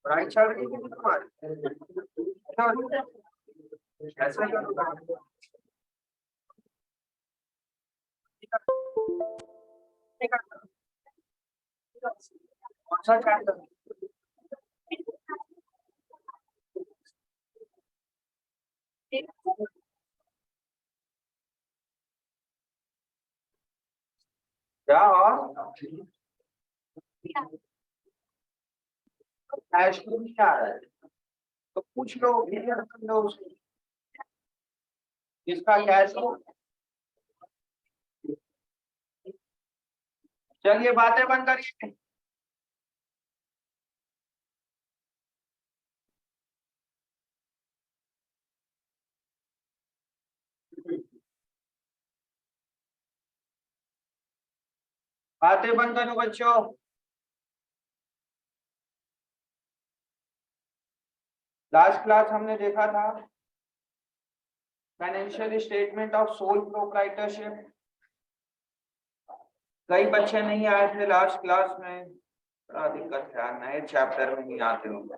Right चल रही है तुम्हारी ऐसा करो कौन सा चैप्टर क्या और कैश फ्लो नहीं आ रहा है तो पूछ लो क्लियर कर लो उसको इसका कैश फ्लो चलिए बातें बंद करिए बातें बंद करो बच्चों लास्ट क्लास हमने देखा था financial statement of sole proprietorship कई बच्चे नहीं आए थे लास्ट क्लास में बड़ा दिक्कत है नए चैप्टर में नहीं आते होंगे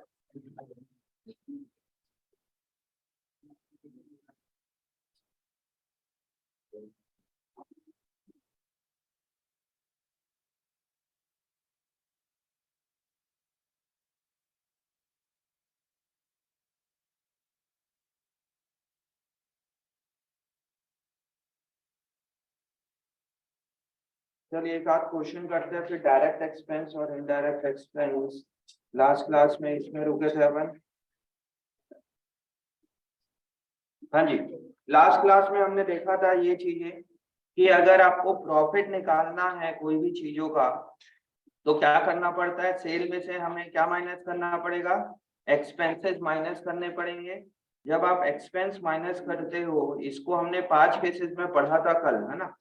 चलिए एक आध क्वेश्चन करते हैं फिर डायरेक्ट एक्सपेंस और इनडायरेक्ट एक्सपेंस लास्ट क्लास में इसमें रुके थे अपन हाँ जी लास्ट क्लास में हमने देखा था ये चीजें कि अगर आपको प्रॉफिट निकालना है कोई भी चीजों का तो क्या करना पड़ता है सेल में से हमें क्या माइनस करना पड़ेगा एक्सपेंसेस माइनस करने पड़ेंगे जब आप एक्सपेंस माइनस करते हो इसको हमने 5 केसेस में पढ़ा था कल है ना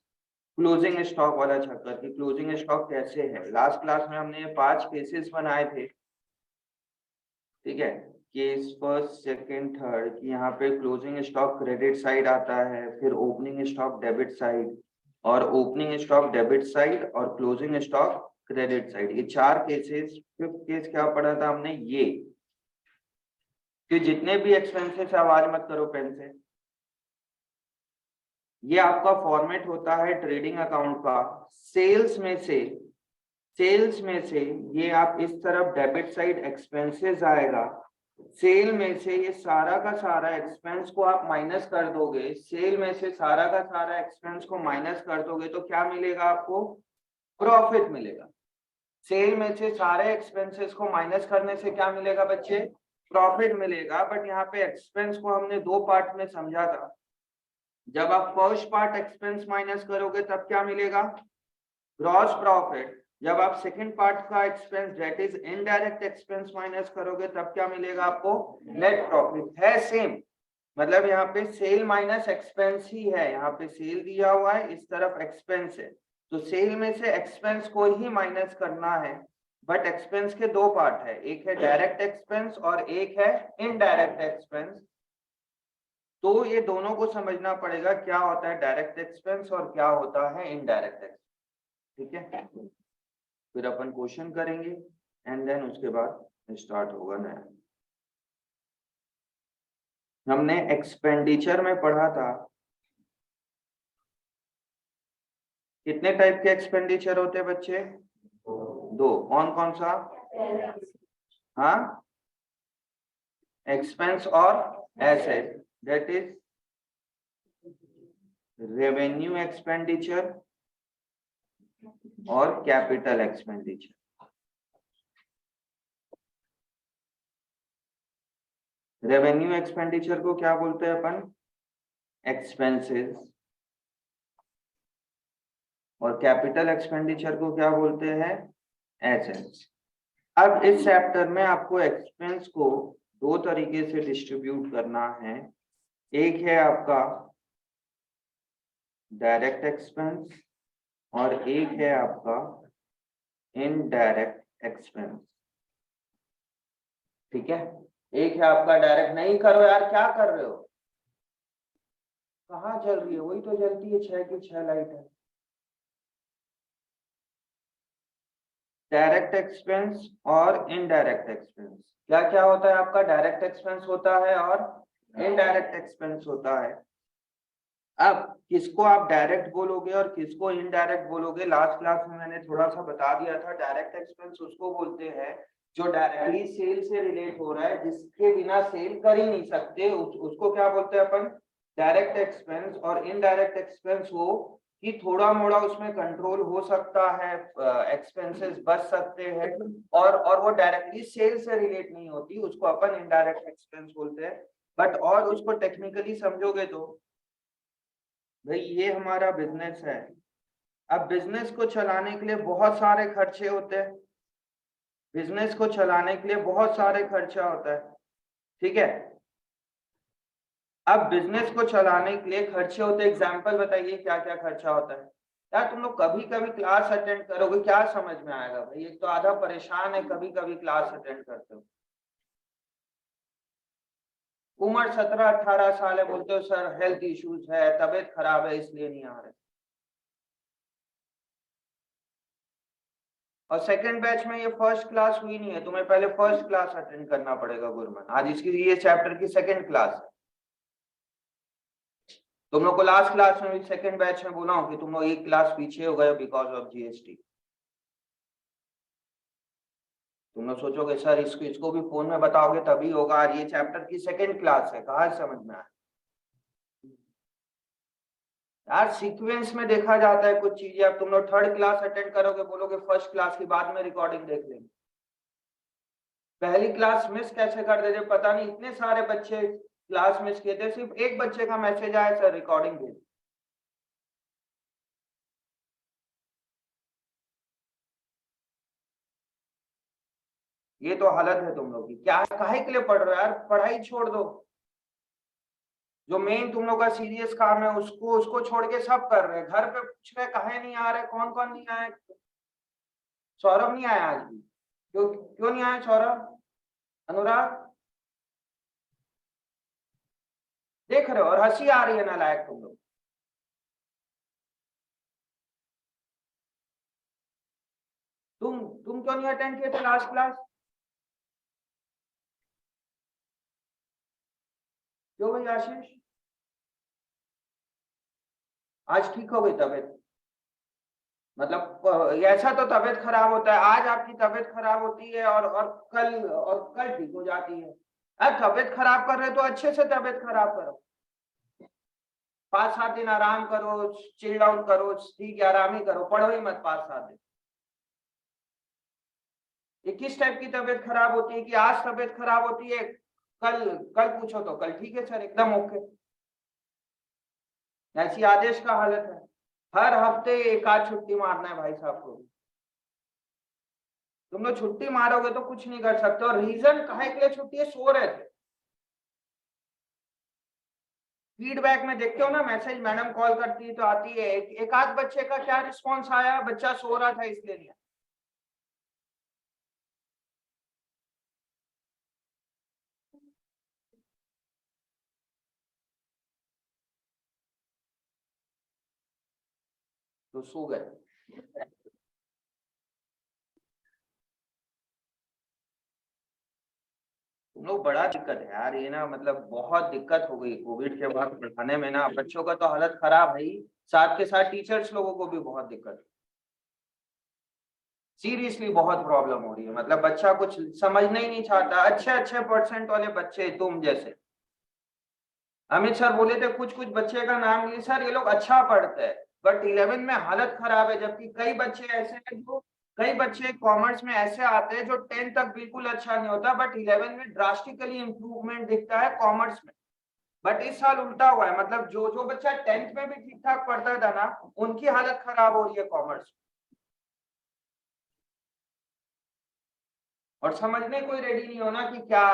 क्लोजिंग स्टॉक वाला चक्कर कि क्लोजिंग स्टॉक कैसे है लास्ट क्लास में हमने ये 5 केसेस बनाए थे ठीक है केस फर्स्ट सेकंड थर्ड कि यहाँ पे क्लोजिंग स्टॉक क्रेडिट साइड आता है फिर ओपनिंग स्टॉक डेबिट साइड और ओपनिंग स्टॉक डेबिट साइड और क्लोजिंग स्टॉक क्रेडिट साइड ये 4 केसेस फिफ्थ केस क्या पढ़ा था हमने ये कि जितने भी एक्सपेंसेस आवाज मत करो पेन से ये आपका फॉर्मेट होता है ट्रेडिंग अकाउंट का सेल्स में से ये आप इस तरफ डेबिट साइड एक्सपेंसेस आएगा सेल में से ये सारा का सारा एक्सपेंस को आप माइनस कर दोगे सेल में से सारा का सारा एक्सपेंस को माइनस कर दोगे तो क्या मिलेगा आपको प्रॉफिट मिलेगा सेल में से सारे एक्सपेंसेस को माइनस करने से क्या मिलेगा बच्चे प्रॉफिट मिलेगा बट यहाँ पे एक्सपेंस को हमने दो पार्ट में समझा था जब आप फर्स्ट पार्ट एक्सपेंस माइनस करोगे तब क्या मिलेगा ग्रॉस प्रॉफिट जब आप सेकंड पार्ट का expense that is indirect expense minus करोगे तब क्या मिलेगा आपको नेट प्रॉफिट है सेम मतलब यहाँ पे सेल माइनस एक्सपेंस ही है यहाँ पे सेल दिया हुआ है इस तरफ एक्सपेंस है तो सेल में से एक्सपेंस को ही माइनस करना है बट एक्सपेंस के दो पार्ट है एक है डायरेक्ट एक्सपेंस और एक है इनडायरेक्ट एक्सपेंस तो ये दोनों को समझना पड़ेगा क्या होता है डायरेक्ट एक्सपेंस और क्या होता है इनडायरेक्ट एक्सपेंस ठीक है फिर अपन क्वेश्चन करेंगे एंड देन उसके बाद स्टार्ट होगा नया हमने एक्सपेंडिचर में पढ़ा था कितने टाइप के एक्सपेंडिचर होते हैं बच्चे दो कौन कौन सा हाँ एक्सपेंस और asset that is revenue expenditure और कैपिटल एक्सपेंडिचर रेवेन्यू एक्सपेंडिचर को क्या बोलते हैं अपन एक्सपेंसेस और कैपिटल एक्सपेंडिचर को क्या बोलते हैं एसेट्स अब इस चैप्टर में आपको एक्सपेंस को दो तरीके से डिस्ट्रीब्यूट करना है एक है आपका डायरेक्ट एक्सपेंस और एक है आपका इनडायरेक्ट एक्सपेंस ठीक है एक है आपका डायरेक्ट नहीं करो यार क्या कर रहे हो कहाँ जल रही है वही तो जलती है 6 की 6 लाइट है डायरेक्ट एक्सपेंस और इनडायरेक्ट एक्सपेंस। क्या क्या होता है आपका? डायरेक्ट एक्सपेंस होता है और इनडायरेक्ट एक्सपेंस होता है। अब किसको आप डायरेक्ट बोलोगे और किसको इनडायरेक्ट बोलोगे, लास्ट क्लास में मैंने थोड़ा सा बता दिया था। डायरेक्ट एक्सपेंस उसको बोलते हैं जो डायरेक्टली सेल से रिलेट हो रहा है, जिसके बिना सेल कर ही नहीं सकते, उसको क्या बोलते हैं अपन? Direct expense. और इनडायरेक्ट एक्सपेंस वो कि थोड़ा मोड़ा उसमें कंट्रोल हो सकता है, एक्सपेंसेस बच सकते हैं, और वो डायरेक्टली सेल से रिलेट नहीं होती, उसको अपन इनडायरेक्ट एक्सपेंस बोलते हैं। बट और उसको टेक्निकली समझोगे तो भाई ये हमारा बिजनेस है। अब बिजनेस को चलाने के लिए बहुत सारे खर्चे होते हैं, बिजनेस को चलाने के लिए बहुत सारे खर्चा होता है, ठीक है। अब बिजनेस को चलाने के लिए खर्चे होते हैं, एग्जांपल बताइए क्या क्या खर्चा होता है। यार तुम लोग कभी कभी क्लास अटेंड करोगे, क्या समझ में आएगा भाई? एक तो आधा परेशान है, कभी कभी क्लास अटेंड करते हो, उम्र 17-18 साल है, बोलते हो सर हेल्थ इश्यूज है, तबीयत खराब है इसलिए नहीं आ रहे। और सेकंड बैच में ये फर्स्ट क्लास हुई नहीं है, तुम्हें पहले फर्स्ट क्लास अटेंड करना पड़ेगा गुरमन। आज इसकी ये चैप्टर की सेकंड क्लास है। तुम लोग को लास्ट क्लास में भी सेकंड बैच में बोला हूं कि तुम लोग एक क्लास पीछे हो गए बिकॉज ऑफ जीएसटी। तुम लोग सोचोगे सर इसको भी फोन में बताओगे तभी होगा। आज ये चैप्टर की सेकंड क्लास है, कहाँ समझ में आया? यार सीक्वेंस में देखा जाता है कुछ चीजें। अब तुम लोग थर्ड क्लास अटेंड करोगे, बोलोगे फर्स्ट क्लास की, बाद में रिकॉर्डिंग देख लेंगे। पहली क्लास मिस कैसे कर देते पता नहीं, इतने सारे बच्चे क्लास मिस किए थे, सिर्फ एक बच्चे का मैसेज आया सर रिकॉर्डिंग दे। ये तो हालत है तुम लोग की। क्या काहे के लिए पढ़ रहे हो यार? पढ़ाई छोड़ दो। जो मेन तुम लोग का सीरियस काम है उसको उसको छोड़ के सब कर रहे हैं। घर पे पूछ रहे काहे नहीं आ रहे, कौन कौन नहीं आए। सौरभ नहीं आया आज भी? क्यों क्यों नहीं आया सौरभ? अनुराग? देख रहे हो और हंसी आ रही है नालायक तुम लोग। तुम क्यों नहीं अटेंड किए थे लास्ट क्लास? क्यों भाई आशीष? आज ठीक हो गई तबीयत? मतलब ऐसा तो तबीयत खराब होता है, आज आपकी तबीयत खराब होती है और कल ठीक हो जाती है। अब तबीयत खराब कर रहे हो तो अच्छे से तबीयत खराब करो, 5-7 दिन आराम करो, चिल आउट करो, ठीक है आराम ही करो, पढ़ो ही मत 5-7 दिन। ये किस टाइप की तबीयत खराब होती है कि आज तबीयत खराब होती है, कल कल पूछो तो कल ठीक है सर एकदम ओके। ऐसी आदेश का हालत है। हर हफ्ते एक आध छुट्टी मारना है भाई साहब को। तुम लोग छुट्टी मारोगे तो कुछ नहीं कर सकते। और रीजन काहे के लिए छुट्टी है? सो रहे थे। फीडबैक में देखते हो ना, मैसेज मैडम कॉल करती है तो आती है, एक आध बच्चे का क्या रिस्पॉन्स आया, बच्चा सो रहा था इसलिए नहीं आया। तो सो गए। तुम लोग बड़ा दिक्कत है यार ये ना, मतलब बहुत दिक्कत हो गई कोविड के बाद पढ़ाने में ना। बच्चों का तो हालत खराब है ही, साथ के साथ टीचर्स लोगों को भी बहुत दिक्कत है। सीरियसली बहुत प्रॉब्लम हो रही है। मतलब बच्चा कुछ समझना ही नहीं चाहता। अच्छे अच्छे परसेंट वाले बच्चे तुम जैसे, अमित सर बोले थे कुछ कुछ बच्चे का नाम लिए सर, ये लोग अच्छा पढ़ते हैं बट 11 में हालत खराब है। जबकि कई बच्चे ऐसे हैं जो, कई बच्चे कॉमर्स में ऐसे आते हैं जो 10 तक बिल्कुल अच्छा नहीं होता बट 11 में ड्रास्टिकली इंप्रूवमेंट दिखता है कॉमर्स में। बट इस साल उल्टा हुआ है, मतलब जो जो बच्चा 10th में भी ठीक ठाक पढ़ता था ना, उनकी हालत खराब हो रही है कॉमर्स। और समझने कोई रेडी नहीं होना कि क्या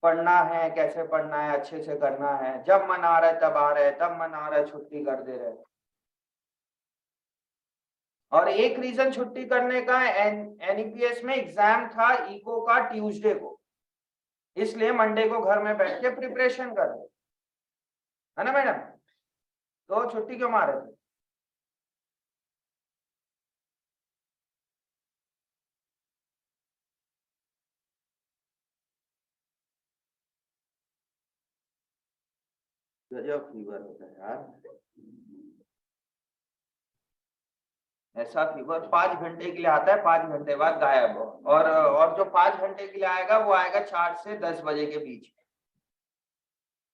पढ़ना है, कैसे पढ़ना है, अच्छे से करना है। जब मन आ रहा है तब आ रहे, तब मन आ रहा है छुट्टी कर दे रहे। और एक रीजन छुट्टी करने का, एनईपीएस में एग्जाम था इको का ट्यूसडे को, इसलिए मंडे को घर में बैठ के प्रिपरेशन कर रहे, है ना मैडम? तो छुट्टी क्यों मारे थे? गजब फीवर होता है यार, ऐसा फीवर 5 घंटे के लिए आता है, 5 घंटे बाद गायब हो। और जो 5 घंटे के लिए आएगा वो आएगा 4 से 10 बजे के बीच,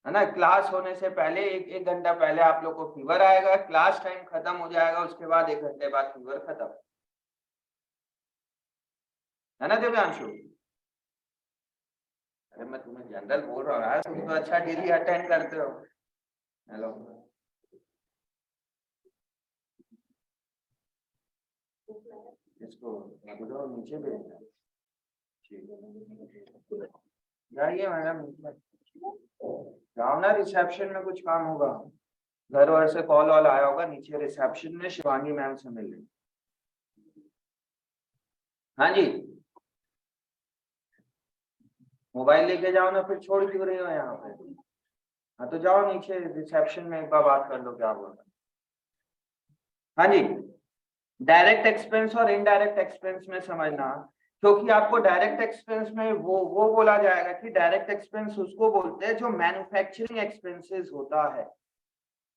है ना। क्लास होने से पहले एक घंटा पहले आप लोग को फीवर आएगा, क्लास टाइम खत्म हो जाएगा, उसके बाद 1 घंटे बाद फीवर खत्म, है ना दिव्यांशु। अरे मैं तुम्हें जनरल बोल रहा हूँ यार, तुम तो अच्छा डेली अटेंड करते हो। हेलो, इसको नीचे भेजना, जाइए मैडम, जाओ ना, रिसेप्शन में कुछ काम होगा, घर वर से कॉल वॉल आया होगा, नीचे रिसेप्शन में शिवांगी मैम से मिल लेंगे। हाँ जी, मोबाइल लेके जाओ ना, फिर छोड़ क्यों रहे हो यहाँ पे। हाँ तो जाओ नीचे रिसेप्शन में एक बार बात कर लो क्या बोल रहे। हाँ जी, डायरेक्ट एक्सपेंस और इनडायरेक्ट एक्सपेंस में समझना, क्योंकि आपको डायरेक्ट एक्सपेंस में वो बोला जाएगा कि डायरेक्ट एक्सपेंस उसको बोलते हैं जो मैन्युफैक्चरिंग एक्सपेंसेस होता है,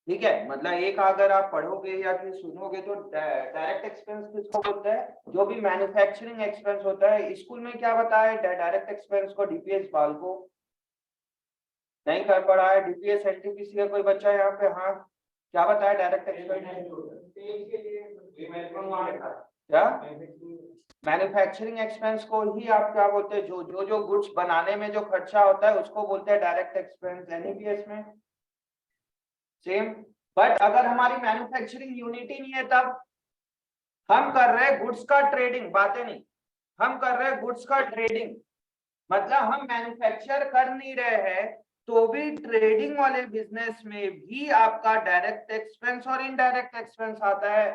ठीक है। मतलब एक अगर आप पढ़ोगे या फिर सुनोगे तो डायरेक्ट एक्सपेंस किसको बोलते हैं, जो भी मैन्युफैक्चरिंग एक्सपेंस होता है। स्कूल में क्या बताया डायरेक्ट एक्सपेंस को, डीपीएस बाल को नहीं कर पड़ा है, डीपीएस एनटीपीसी का कोई बच्चा यहाँ पे, हाँ क्या बताया डायरेक्ट एक्सपेंस क्या, मैन्युफैक्चरिंग एक्सपेंस को ही आप क्या बोलते हैं, जो गुड्स बनाने में जो खर्चा होता है उसको बोलते हैं डायरेक्ट एक्सपेंस, एनईपीएस में सेम। बट अगर हमारी मैन्युफैक्चरिंग यूनिट ही नहीं है, तब हम कर रहे हैं गुड्स का ट्रेडिंग, बातें नहीं, हम कर रहे हैं गुड्स का ट्रेडिंग, मतलब हम मैन्युफैक्चर कर नहीं रहे हैं, तो भी ट्रेडिंग वाले बिजनेस में भी आपका डायरेक्ट एक्सपेंस और इनडायरेक्ट एक्सपेंस आता है।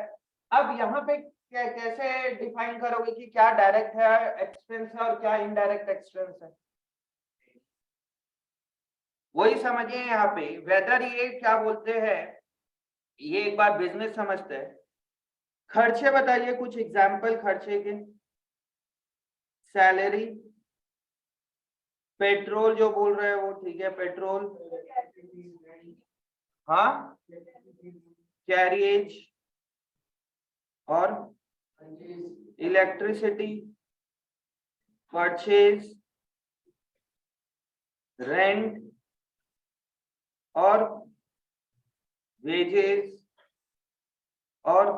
अब यहाँ पे कैसे डिफाइन करोगे कि क्या डायरेक्ट है एक्सपेंस है और क्या इनडायरेक्ट एक्सपेंस है, वही समझिए यहाँ पे। वेदर ये क्या बोलते हैं, ये एक बार बिजनेस समझते हैं। खर्चे बताइए कुछ एग्जाम्पल खर्चे के, सैलरी, पेट्रोल जो बोल रहे हैं वो ठीक है, पेट्रोल, हाँ कैरिएज, और इलेक्ट्रिसिटी, परचेज, रेंट, और वेजेस, और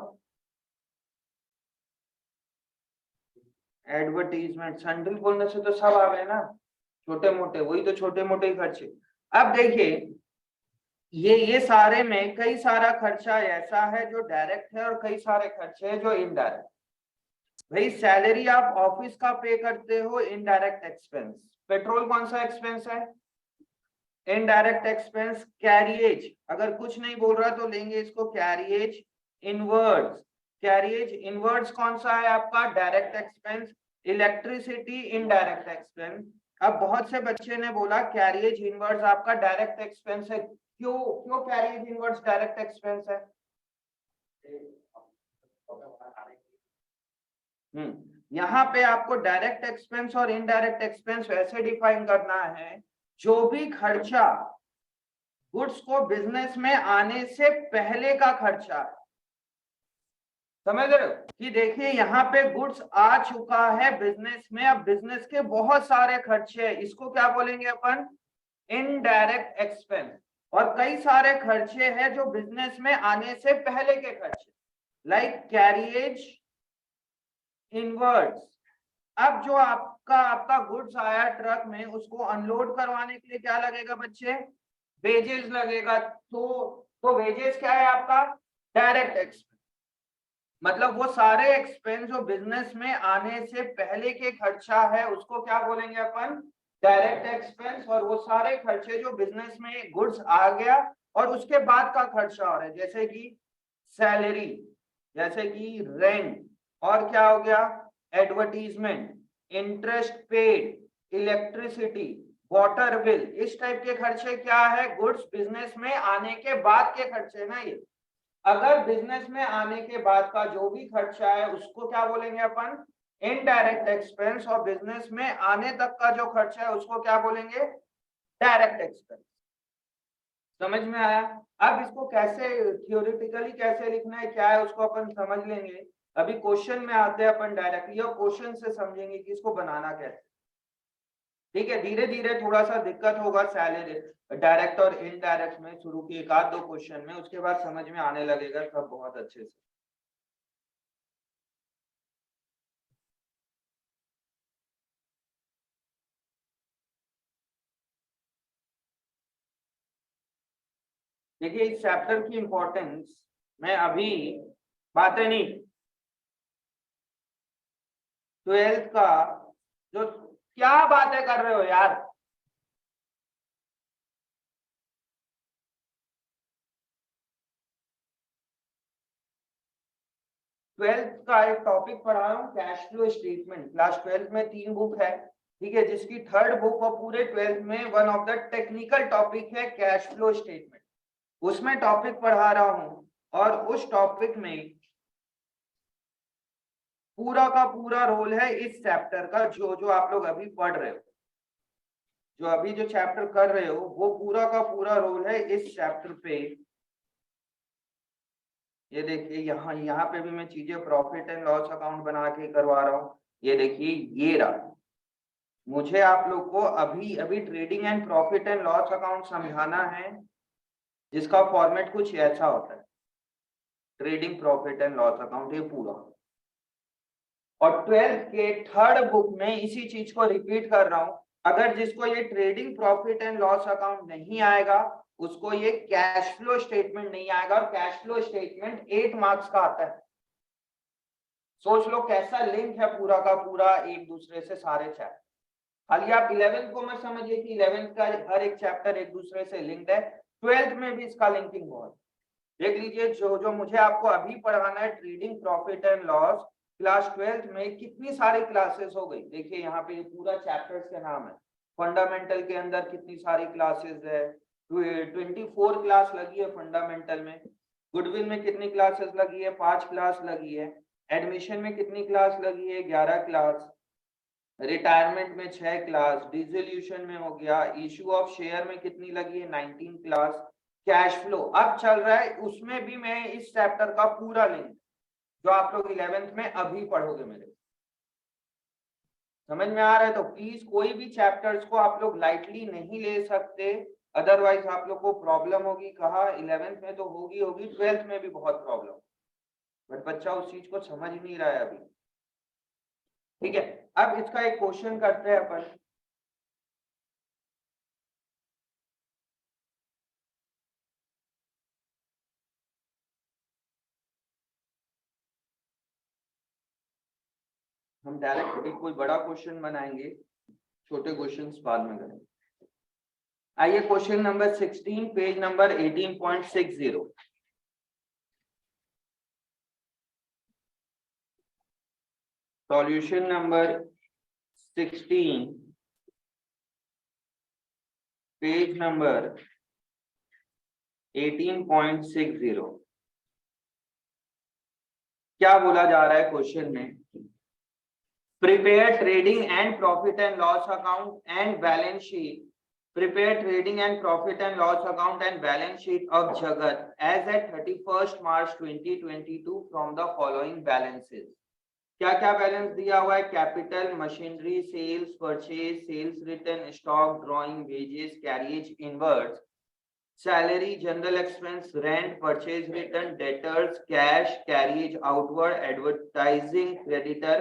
एडवर्टीजमेंट। संडल बोलने से तो सब आ गए ना, छोटे मोटे, वही तो छोटे मोटे ही खर्चे। अब देखिए ये सारे में कई सारा खर्चा ऐसा है जो डायरेक्ट है और कई सारे खर्चे हैं जो इनडायरेक्ट। भाई सैलरी आप ऑफिस का पे करते हो, इनडायरेक्ट एक्सपेंस। पेट्रोल कौन सा एक्सपेंस है, इनडायरेक्ट एक्सपेंस। कैरिएज अगर कुछ नहीं बोल रहा तो लेंगे इसको कैरिएज इनवर्ड्स, कैरिएज इनवर्ड्स कौन सा है आपका, direct expense. Electricity indirect expense. अब बहुत से बच्चे ने बोला कैरिएज इनवर्ड्स आपका डायरेक्ट एक्सपेंस है, क्यों क्यों कैरिएज इनवर्ड्स डायरेक्ट एक्सपेंस है। यहाँ पे आपको डायरेक्ट एक्सपेंस और इनडायरेक्ट एक्सपेंस वैसे डिफाइन करना है, जो भी खर्चा गुड्स को बिजनेस में आने से पहले का खर्चा है। समझ रहे हो कि देखिए यहाँ पे गुड्स आ चुका है बिजनेस में, अब बिजनेस के बहुत सारे खर्चे हैं, इसको क्या बोलेंगे अपन, इनडायरेक्ट एक्सपेंस। और कई सारे खर्चे हैं जो बिजनेस में आने से पहले के खर्चे, लाइक कैरिएज इनवर्ड्स। अब जो आपका गुड्स आया ट्रक में, उसको अनलोड करवाने के लिए क्या लगेगा बच्चे, वेजेस लगेगा। तो वेजेस क्या है आपका, डायरेक्ट एक्सपेंस। मतलब वो सारे एक्सपेंस जो बिजनेस में आने से पहले के खर्चा है उसको क्या बोलेंगे अपन, डायरेक्ट एक्सपेंस। और वो सारे खर्चे जो बिजनेस में गुड्स आ गया और उसके बाद का खर्चा हो रहा है, जैसे कि सैलरी, जैसे कि रेंट, और क्या हो गया, advertisement, interest paid, electricity, water bill, इस टाइप के खर्चे क्या है, गुड्स बिजनेस में आने के बाद के खर्चे ना ये। अगर बिजनेस में आने के बाद का जो भी खर्चा है उसको क्या बोलेंगे अपन, इनडायरेक्ट एक्सपेंस। और बिजनेस में आने तक का जो खर्चा है उसको क्या बोलेंगे, डायरेक्ट एक्सपेंस। समझ में आया? अब इसको कैसे थियोरेटिकली कैसे लिखना है, क्या है, उसको अपन समझ लेंगे। अभी क्वेश्चन में आते हैं अपन डायरेक्टली, और क्वेश्चन से समझेंगे कि इसको बनाना कैसे। ठीक है, धीरे धीरे थोड़ा सा दिक्कत होगा सैलरी डायरेक्ट और इनडायरेक्ट में शुरू के एक आध दो क्वेश्चन में, उसके बाद समझ में आने लगेगा सब बहुत अच्छे से। देखिए इस चैप्टर की इंपॉर्टेंस मैं अभी बातें नहीं, ट्वेल्थ का जो, क्या बातें कर रहे हो यार। ट्वेल्थ का एक टॉपिक पढ़ा रहा हूँ, cash flow statement. Class twelfth में 3 बुक है, ठीक है, जिसकी थर्ड बुक और पूरे ट्वेल्थ में one of the technical topic है कैश फ्लो स्टेटमेंट। उसमें टॉपिक पढ़ा रहा हूँ, और उस टॉपिक में पूरा का पूरा रोल है इस चैप्टर का, जो जो आप लोग अभी पढ़ रहे हो, जो अभी जो चैप्टर कर रहे हो, वो पूरा का पूरा रोल है इस चैप्टर पे। ये देखिए यहाँ यहाँ पे भी मैं चीजें प्रॉफिट एंड लॉस अकाउंट बना के करवा रहा हूँ। ये देखिए ये रहा, मुझे आप लोग को अभी अभी trading and profit and loss account समझाना है, जिसका फॉर्मेट कुछ ऐसा होता है, trading profit and loss account, ये पूरा। और ट्वेल्थ के थर्ड बुक में इसी चीज को रिपीट कर रहा हूं। अगर जिसको ये trading profit and loss account नहीं आएगा, उसको ये कैश फ्लो स्टेटमेंट नहीं आएगा, और कैश फ्लो स्टेटमेंट 8 मार्क्स का आता है। सोच लो कैसा लिंक है पूरा का पूरा एक दूसरे से सारे चैप्टर। खाली आप 11th को मत समझिए कि 11th का हर एक चैप्टर एक दूसरे से लिंक्ड है, ट्वेल्थ में भी इसका लिंकिंग बहुत। देख लीजिए जो जो मुझे आपको अभी पढ़ाना है, trading profit and loss, class twelfth में कितनी सारी क्लासेस हो गई। देखिए यहाँ पे पूरा चैप्टर्स का नाम है। फंडामेंटल के अंदर कितनी सारी क्लासेस है, 24 क्लास लगी है फंडामेंटल में। गुडविल में कितनी क्लासेस लगी है, 5 क्लास लगी है। एडमिशन में कितनी क्लास लगी है, 11 क्लास। रिटायरमेंट में 6 क्लास, डिसोल्यूशन में हो गया, इशू ऑफ शेयर में कितनी लगी है, 19 क्लास। कैश फ्लो अब चल रहा है, उसमें भी मैं इस चैप्टर का पूरा लिंक, जो आप लोग 11th में अभी पढ़ोगे मेरे, समझ में आ रहा है? तो प्लीज कोई भी चैप्टर्स को आप लोग लाइटली नहीं ले सकते, अदरवाइज आप लोग को प्रॉब्लम होगी। कहा 11th में तो होगी होगी, ट्वेल्थ में भी बहुत प्रॉब्लम, बट बच्चा उस चीज को समझ नहीं रहा है अभी। ठीक है, अब इसका एक क्वेश्चन करते हैं अपन। हम डायरेक्ट अभी कोई बड़ा क्वेश्चन बनाएंगे, छोटे क्वेश्चंस बाद में करेंगे। आइए question number 16, page number 18.60। Solution number 16, page number 18.60। क्या बोला जा रहा है क्वेश्चन में? Prepare trading and profit and loss account and balance sheet, prepare trading and profit and loss account and balance sheet of Jagat as at 31st March 2022 from the following balances। क्या क्या balance दिया हुआ है? Capital, machinery, sales, purchase, sales return, stock, drawing, wages, carriage inwards, salary, general expense, rent, purchase return, debtors, cash, carriage outward, advertising, creditor,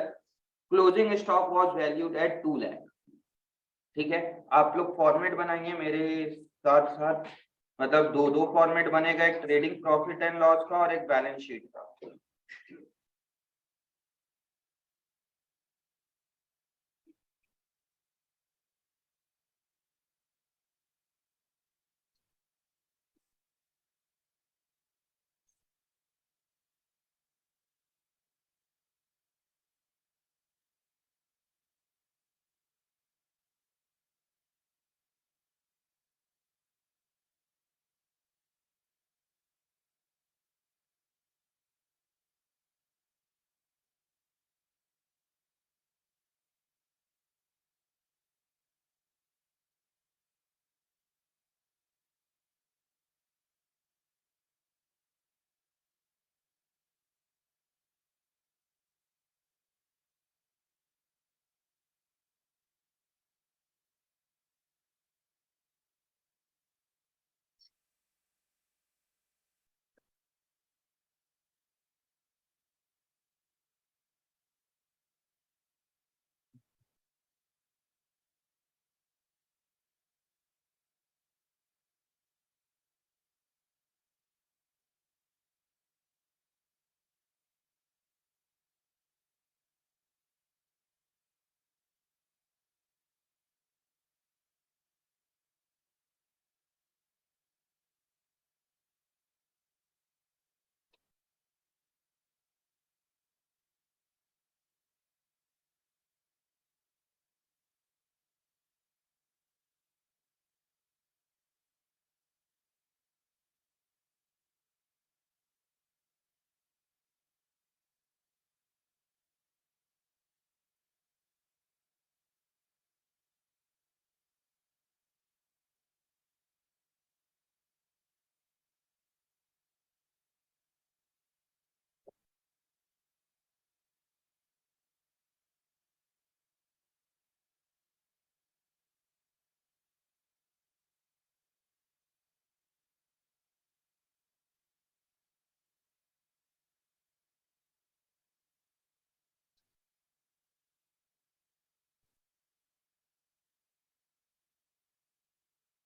closing stock was valued at 2 lakh. ठीक है, आप लोग format बनाएंगे मेरे साथ साथ, मतलब दो दो फॉर्मेट बनेगा, एक ट्रेडिंग प्रॉफिट एंड लॉस का और एक बैलेंस शीट का।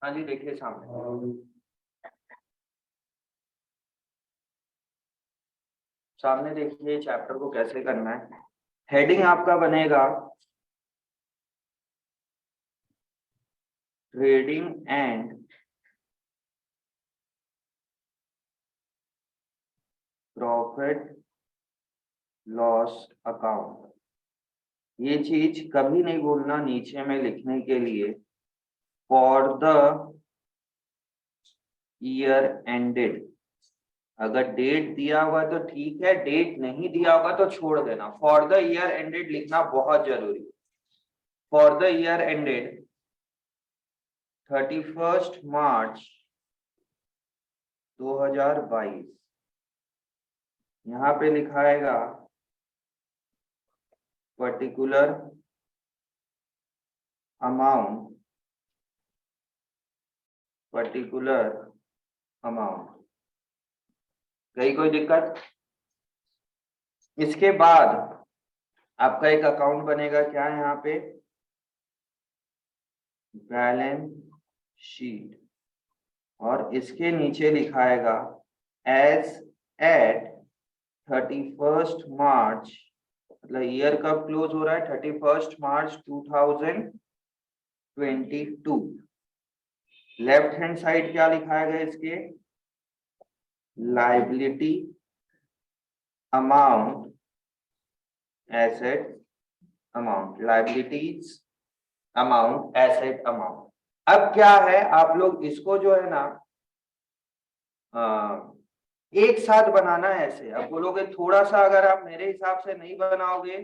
हाँ जी, देखिए सामने सामने देखिए चैप्टर को कैसे करना है। हेडिंग आपका बनेगा trading and profit loss account. ये चीज कभी नहीं भूलना नीचे में लिखने के लिए, फॉर द ईयर एंडेड। अगर डेट दिया हुआ तो ठीक है, डेट नहीं दिया होगा तो छोड़ देना। फॉर द ईयर एंडेड लिखना बहुत जरूरी है। फॉर द ईयर एंडेड 31 मार्च 2022। यहाँ पे लिखाएगा पर्टिकुलर अमाउंट, पर्टिकुलर अमाउंट। कोई दिक्कत? इसके बाद आपका एक अकाउंट बनेगा, क्या है यहाँ पे, बैलेंस शीट। और इसके नीचे लिखाएगा एज एट 31 मार्च, मतलब ईयर कब क्लोज हो रहा है, 31 मार्च 2022। लेफ्ट हैंड साइड क्या लिखाएगा इसके, liability amount, asset amount, liabilities amount, asset amount. अब क्या है, आप लोग इसको जो है ना एक साथ बनाना है ऐसे। अब बोलोगे थोड़ा सा अगर आप मेरे हिसाब से नहीं बनाओगे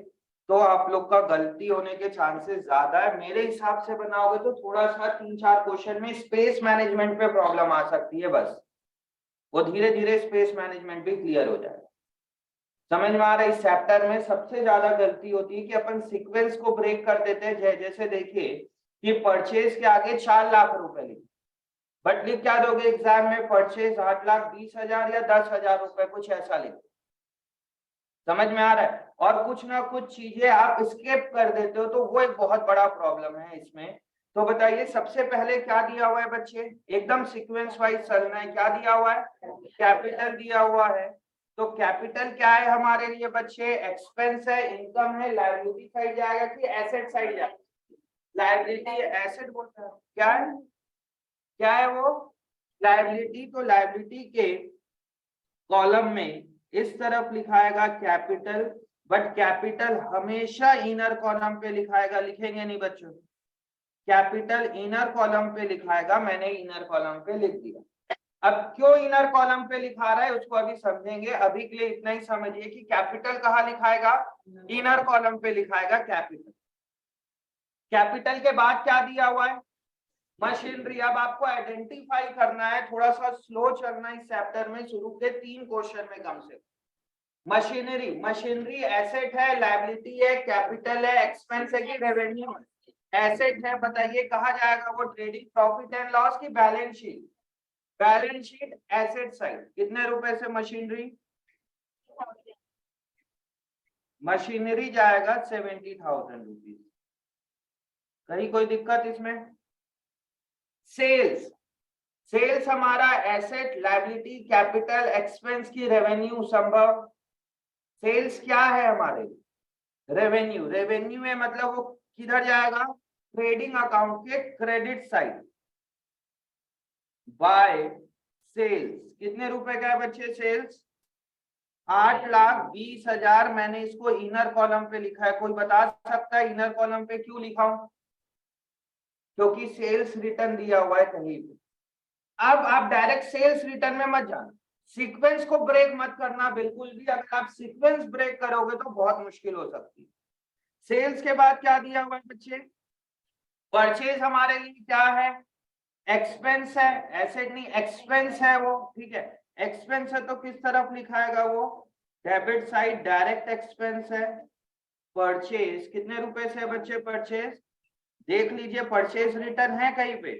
तो आप लोग का गलती होने के चांसेस ज्यादा है। मेरे हिसाब से बनाओगे तो थोड़ा सा 3-4 क्वेश्चन में स्पेस मैनेजमेंट पे प्रॉब्लम आ सकती है, बस वो धीरे धीरे स्पेस मैनेजमेंट भी क्लियर हो जाएगा। समझ में आ रहा है? इस चैप्टर में सबसे ज्यादा गलती होती है कि अपन सीक्वेंस को ब्रेक कर देते हैं। जैसे देखिए कि परचेज के आगे 4 लाख रुपए लिखे, बट लिख क्या दोगे एग्जाम में, परचेज 8,20,000 या 10,000 रुपए, कुछ ऐसा लिखो। समझ में आ रहा है? और कुछ ना कुछ चीजें आप स्किप कर देते हो, तो वो एक बहुत बड़ा प्रॉब्लम है इसमें। तो बताइए सबसे पहले क्या दिया हुआ है बच्चे, एकदम सीक्वेंस वाइज चलना है। क्या दिया हुआ है, कैपिटल दिया हुआ है। तो कैपिटल क्या है हमारे लिए बच्चे, एक्सपेंस है, इनकम है, लायबिलिटी साइड जाएगा कि एसेट साइड जाएगा, लायबिलिटी एसेट बोलता है, क्या है, क्या है वो, लायबिलिटी। तो लायबिलिटी के कॉलम में इस तरफ लिखाएगा कैपिटल, बट कैपिटल हमेशा इनर कॉलम पे लिखाएगा, लिखेंगे नहीं बच्चों, कैपिटल इनर कॉलम पे लिखाएगा। मैंने इनर कॉलम पे लिख दिया। अब क्यों इनर कॉलम पे लिखा रहा है उसको अभी समझेंगे, अभी के लिए इतना ही समझिए कि कैपिटल कहाँ लिखाएगा, इनर कॉलम पे लिखाएगा कैपिटल। कैपिटल के बाद क्या दिया हुआ है, मशीनरी। अब आपको आइडेंटिफाई करना है, थोड़ा सा स्लो चलना इस चैप्टर में, शुरू के 3 क्वेश्चन में कम से कम। मशीनरी, मशीनरी एसेट है, लायबिलिटी है, कैपिटल है, एक्सपेंस है कि रेवेन्यू है, एसेट है। बताइए कहाँ जाएगा वो, ट्रेडिंग प्रॉफिट एंड लॉस की balance sheet, balance sheet asset side. कितने रुपए से मशीनरी, मशीनरी जाएगा 70,000 रुपीज। कहीं कोई दिक्कत इसमें? सेल्स, सेल्स हमारा एसेट, लायबिलिटी, कैपिटल, एक्सपेंस की रेवेन्यू संभव। सेल्स क्या है हमारे, रेवेन्यू। रेवेन्यू है मतलब वो किधर जाएगा, ट्रेडिंग अकाउंट के क्रेडिट साइड, बाय सेल्स। कितने रुपए का है बच्चे सेल्स, 8,20,000। मैंने इसको इनर कॉलम पे लिखा है। कोई बता सकता है इनर कॉलम पे क्यों लिखा हूं, क्योंकि सेल्स रिटर्न दिया हुआ है कहीं पे। अब आप डायरेक्ट सेल्स रिटर्न में मत जाना, सीक्वेंस को ब्रेक मत करना बिल्कुल भी। अगर आप सीक्वेंस ब्रेक करोगे तो बहुत मुश्किल हो सकती है। सेल्स के बाद क्या दिया हुआ है बच्चे, परचेज हमारे लिए क्या है, एक्सपेंस है, एसेट नहीं, एक्सपेंस है वो, ठीक है। एक्सपेंस है तो किस तरफ लिखाएगा वो, डेबिट साइड, डायरेक्ट एक्सपेंस है। परचेज कितने रुपए से है बच्चे, परचेज देख लीजिए, परचेज रिटर्न है कहीं पे,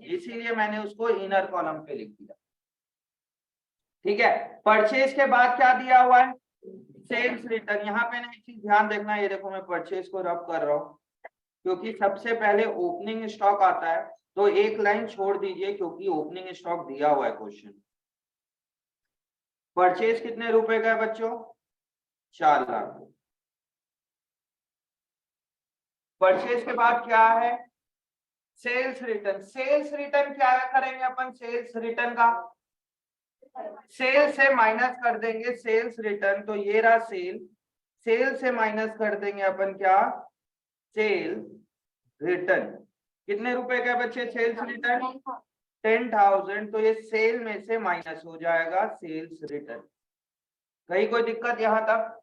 इसीलिए मैंने उसको इनर कॉलम पे लिख दिया, ठीक है। परचेज के बाद क्या दिया हुआ है, सेल्स रिटर्न। यहाँ पे ना एक चीज ध्यान देखना, ये देखो मैं परचेज को रब कर रहा हूँ, क्योंकि सबसे पहले ओपनिंग स्टॉक आता है, तो एक लाइन छोड़ दीजिए क्योंकि ओपनिंग स्टॉक दिया हुआ है क्वेश्चन। परचेज कितने रुपए का है बच्चों? 4 लाख। परचेज के बाद क्या है? Sales return. सेल्स रिटर्न क्या करेंगे अपन? सेल्स रिटर्न का सेल से माइनस कर देंगे सेल्स रिटर्न, तो ये रहा सेल। सेल से माइनस कर देंगे अपन क्या? Cell return. कितने रुपए का बच्चे सेल्स रिटर्न? 10,000। तो ये सेल में से माइनस हो जाएगा सेल्स रिटर्न। कहीं कोई दिक्कत यहां तक?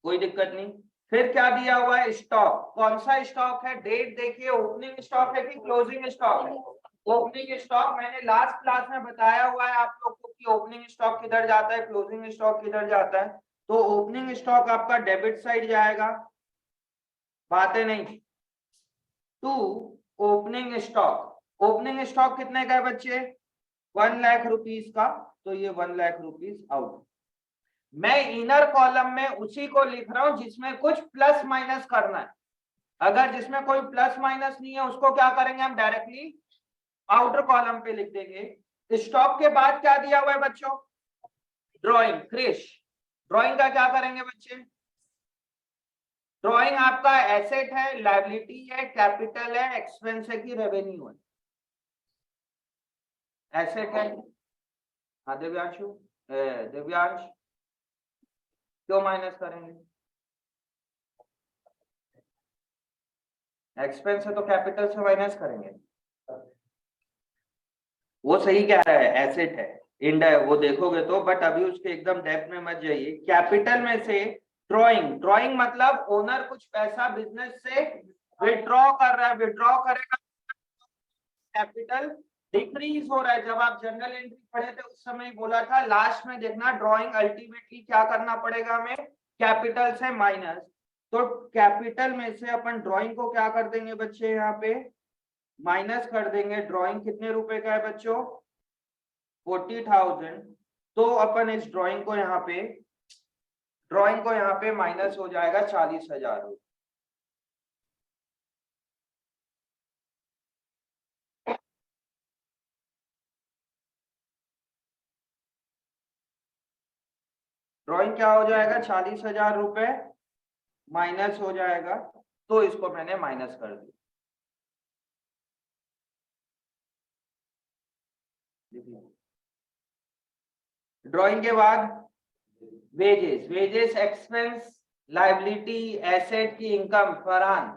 कोई दिक्कत नहीं। फिर क्या दिया हुआ है? स्टॉक। कौन सा स्टॉक है? डेट देखिए, ओपनिंग स्टॉक है कि क्लोजिंग स्टॉक है? Opening stock. मैंने लास्ट क्लास में बताया हुआ है आप लोग को कि ओपनिंग स्टॉक किधर जाता है, क्लोजिंग स्टॉक किधर जाता है। तो ओपनिंग स्टॉक आपका डेबिट साइड जाएगा, बातें नहीं। To opening stock. Opening stock कितने का है बच्चे? 1 लाख रुपीस का, तो ये 1 लाख रुपीस आउट। मैं इनर कॉलम में उसी को लिख रहा हूं जिसमें कुछ प्लस माइनस करना है। अगर जिसमें कोई प्लस माइनस नहीं है उसको क्या करेंगे हम? डायरेक्टली आउटर कॉलम पे लिख देंगे। स्टॉक के बाद क्या दिया हुआ है बच्चों? ड्रॉइंग। क्रिश, ड्रॉइंग का क्या करेंगे बच्चे? ड्रॉइंग आपका एसेट है, लायबिलिटी है, कैपिटल है, एक्सपेंस है कि रेवेन्यू है? एसेट है। हाँ दिव्यांशु, दिव्यांश, क्यों माइनस करेंगे? एक्सपेंस है तो कैपिटल से माइनस करेंगे। वो सही कह रहा है, एसेट है, इंड है, वो देखोगे तो। बट अभी उसके एकदम डेप्थ में मत जाइए। कैपिटल में से ड्रॉइंग। ड्रॉइंग मतलब ओनर कुछ पैसा बिजनेस से विड्रॉ कर रहा है, विड्रॉ करेगा, कैपिटल डिक्रीज हो रहा है। जब आप जनरल एंट्री पढ़े थे उस समय बोला था, लास्ट में देखना ड्रॉइंग अल्टीमेटली क्या करना पड़ेगा हमें? कैपिटल से माइनस। तो कैपिटल में से अपन ड्रॉइंग को क्या कर देंगे बच्चे? यहाँ पे माइनस कर देंगे। ड्रॉइंग कितने रुपए का है बच्चों? 40,000। तो अपन इस ड्रॉइंग को यहाँ पे माइनस हो जाएगा 40,000। ड्रॉइंग क्या हो जाएगा? 40,000 रुपए माइनस हो जाएगा। तो इसको मैंने माइनस कर दिया। ड्रॉइंग के बाद wages. Wages expense, liability, asset की इनकम। फरहान,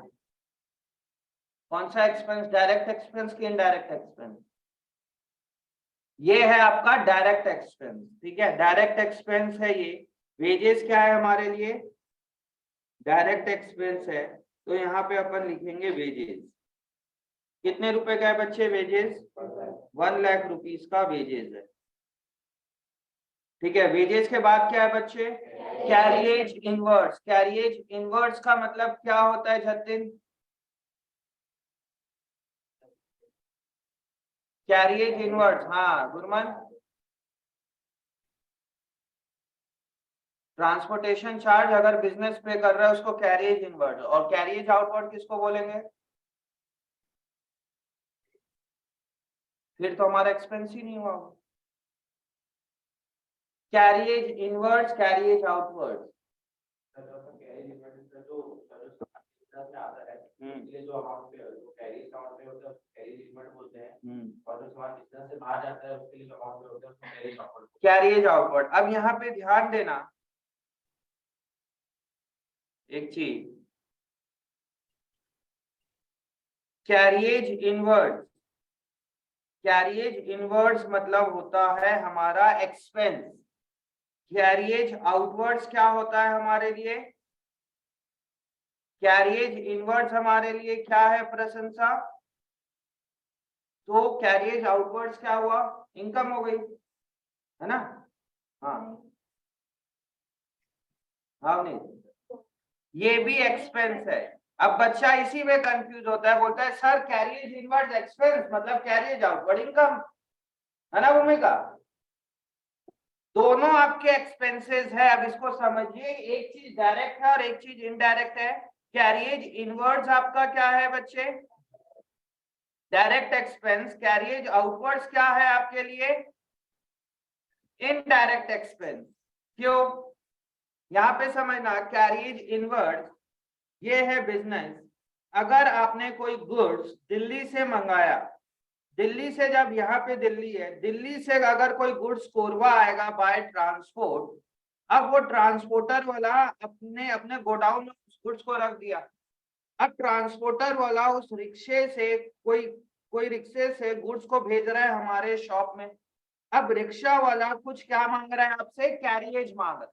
कौन सा एक्सपेंस? डायरेक्ट एक्सपेंस की इनडायरेक्ट एक्सपेंस? ये है आपका डायरेक्ट एक्सपेंस। ठीक है, डायरेक्ट एक्सपेंस है ये। वेजेस क्या है हमारे लिए? डायरेक्ट एक्सपेंस है। तो यहाँ पे अपन लिखेंगे वेजेस। कितने रुपए का है बच्चे वेजेस? 1 लाख रुपीस का वेजेस है। ठीक है, वेजेस के बाद क्या है बच्चे? Carriage inverse. कैरिएज इनवर्स का मतलब क्या होता है जतिन? कैरिएज इनवर्स, हाँ गुरमन। ट्रांसपोर्टेशन चार्ज अगर बिजनेस पे कर रहा है उसको कैरिएज इनवर्ड, और कैरिएज आउटवर्ड किसको बोलेंगे? फिर तो हमारा एक्सपेंस ही नहीं हुआ। Carriage inwards, carriage outwards. Carriage outward. अब यहाँ पे ध्यान देना एक चीज, कैरिएज इनवर्ड्स। कैरिएज इनवर्ड्स मतलब होता है हमारा एक्सपेंस। कैरिएज आउटवर्ड्स क्या होता है हमारे लिए? कैरिएज इनवर्ड्स हमारे लिए क्या है प्रशंसा? तो कैरिएज आउटवर्ड्स क्या हुआ? इनकम हो गई, है ना? हाँ हाँ, नहीं ये भी एक्सपेंस है। अब बच्चा इसी में कंफ्यूज होता है, बोलता है सर कैरिएज इनवर्ड्स एक्सपेंस मतलब कैरिएज आउटवर्ड इनकम, है ना भूमिका? दोनों आपके एक्सपेंसेस है। अब इसको समझिए, एक चीज डायरेक्ट है और एक चीज इनडायरेक्ट है। कैरिएज इनवर्ड्स आपका क्या है बच्चे? Direct expense. कैरिएज आउटवर्ड्स क्या है आपके लिए? Indirect expense. क्यों? यहाँ पे समझना, कैरिएज इनवर्ड्स ये है बिजनेस। अगर आपने कोई गुड्स दिल्ली से मंगाया, दिल्ली से, जब यहाँ पे दिल्ली है, दिल्ली से अगर कोई गुड्स कोरबा आएगा बाय ट्रांसपोर्ट, अब वो ट्रांसपोर्टर वाला अपने अपने गोडाउन में उस गुड्स को रख दिया। अब ट्रांसपोर्टर वाला उस रिक्शे से कोई रिक्शे से गुड्स को भेज रहा है हमारे शॉप में। अब रिक्शा वाला कुछ क्या मांग रहा है आपसे? कैरिएज मांग रहा है।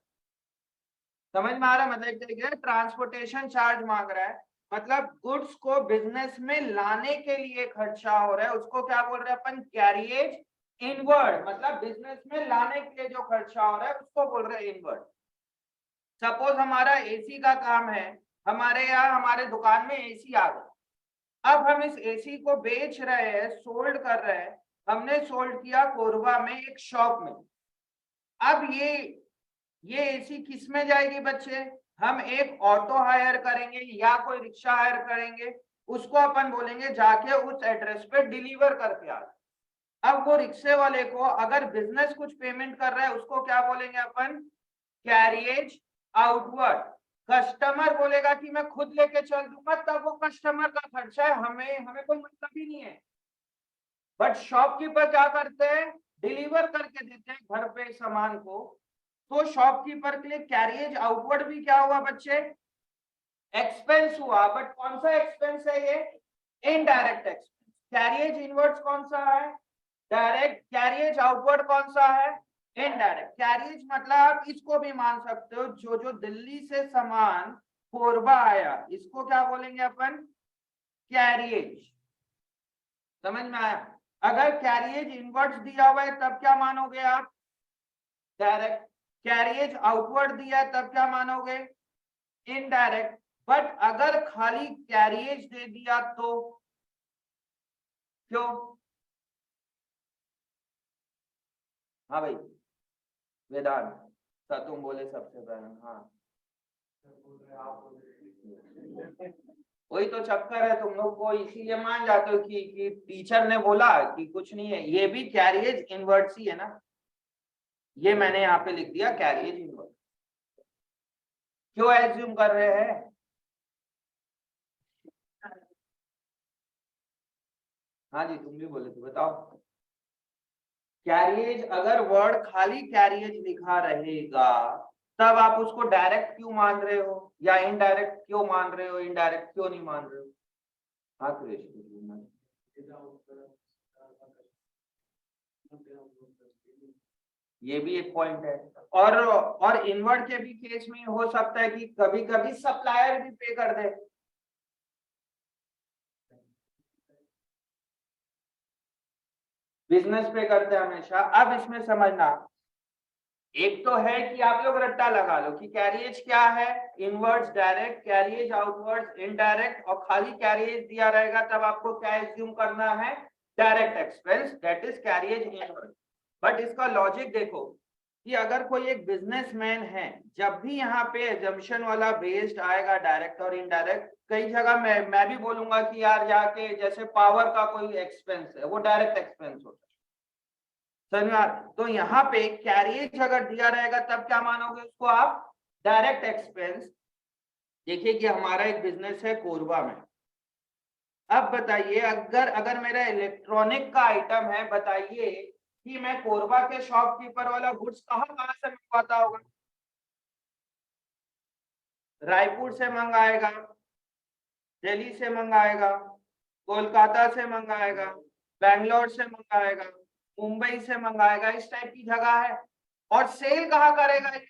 समझ में आ रहा है? मतलब एक तरीके से ट्रांसपोर्टेशन चार्ज मांग रहा है। मतलब गुड्स को बिजनेस में लाने के लिए खर्चा हो रहा है, उसको क्या बोल रहे हैं अपन? Carriage inward. मतलब बिजनेस में लाने के लिए जो खर्चा हो रहा है उसको बोल रहे हैं इनवर्ड। सपोज हमारा एसी का काम है, हमारे यहाँ हमारे दुकान में एसी आ गया। अब हम इस एसी को बेच रहे हैं, सोल्ड कर रहे हैं। हमने सोल्ड किया कोरबा में एक शॉप में। अब ये एसी किस में जाएगी बच्चे? हम एक ऑटो हायर करेंगे या कोई रिक्शा हायर करेंगे, उसको अपन बोलेंगे जाके उस एड्रेस पे डिलीवर करके आ। अब वो रिक्शे वाले को अगर बिजनेस कुछ पेमेंट कर रहा है उसको क्या बोलेंगे अपन? Carriage outward. कस्टमर बोलेगा कि मैं खुद लेके चल दूंगा, तब वो कस्टमर का खर्चा है, हमें कोई मतलब ही नहीं है। बट शॉपकीपर क्या करते हैं? डिलीवर करके देते हैं घर पे सामान को। तो शॉपकीपर के लिए कैरिएज आउटवर्ड भी क्या हुआ बच्चे? एक्सपेंस हुआ। बट कौन सा एक्सपेंस है ये? Indirect expense. कैरिएज इनवर्ड्स कौन सा है? डायरेक्ट। कैरिएज आउटवर्ड कौन सा है? इनडायरेक्ट। कैरिएज मतलब आप इसको भी मान सकते हो, जो दिल्ली से सामान कोरबा आया, इसको क्या बोलेंगे अपन? कैरिएज। समझ में आया? अगर कैरिएज इनवर्ड्स दिया हुआ है तब क्या मानोगे आप? डायरेक्ट। कैरिएज आउटवर्ड दिया है तब क्या मानोगे? इनडायरेक्ट। बट अगर खाली कैरिएज दे दिया तो क्यों? हाँ भाई वेदांत, तुम बोले सबसे पहले। हाँ वही तो चक्कर है तुम लोग को, इसीलिए मान जाते हो कि टीचर ने बोला कि कुछ नहीं है। ये भी कैरिएज इनवर्ड्स ही है ना, ये मैंने यहाँ पे लिख दिया कैरिएज इनवर्ड। क्यों एज्यूम कर रहे हैं? हाँ जी तुम भी बोले थे, बताओ। कैरिएज, अगर वर्ड खाली कैरिएज लिखा रहेगा तब आप उसको डायरेक्ट क्यों मान रहे हो या इनडायरेक्ट क्यों मान रहे हो? इनडायरेक्ट क्यों नहीं मान रहे हो? हाँ सुरेश, ये भी एक पॉइंट है। और इनवर्ड के भी केस में हो सकता है कि कभी कभी सप्लायर भी पे कर दे। बिजनेस पे करते हैं हमेशा। अब इसमें समझना, एक तो है कि आप लोग रट्टा लगा लो कि कैरिएज क्या है? Inwards direct, carriage outwards indirect, और खाली कैरिएज दिया रहेगा तब आपको क्या एज्यूम करना है? Direct expense, that is carriage inward. But इसका लॉजिक देखो कि अगर कोई एक बिजनेसमैन है, जब भी यहाँ पे एजम्पशन वाला बेस्ड आएगा डायरेक्ट और इनडायरेक्ट, कई जगह मैं भी बोलूंगा कि यार जाके जैसे पावर का कोई एक्सपेंस है वो डायरेक्ट एक्सपेंस होता है। धन्यवाद। तो यहाँ पे कैरिएज अगर दिया रहेगा तब क्या मानोगे उसको आप? Direct expense. देखिए कि हमारा एक बिजनेस है कोरबा में। अब बताइए, अगर अगर मेरा इलेक्ट्रॉनिक का आइटम है, बताइए कि मैं कोरबा के शॉपकीपर वाला गुड्स कहाँ कहाँ से मंगवाता होगा? रायपुर से मंगाएगा, दिल्ली से मंगाएगा, कोलकाता से मंगाएगा, बैंगलोर से मंगाएगा, मुंबई से मंगाएगा, इस टाइप की जगह है। और सेल कहाँ करेगा ये?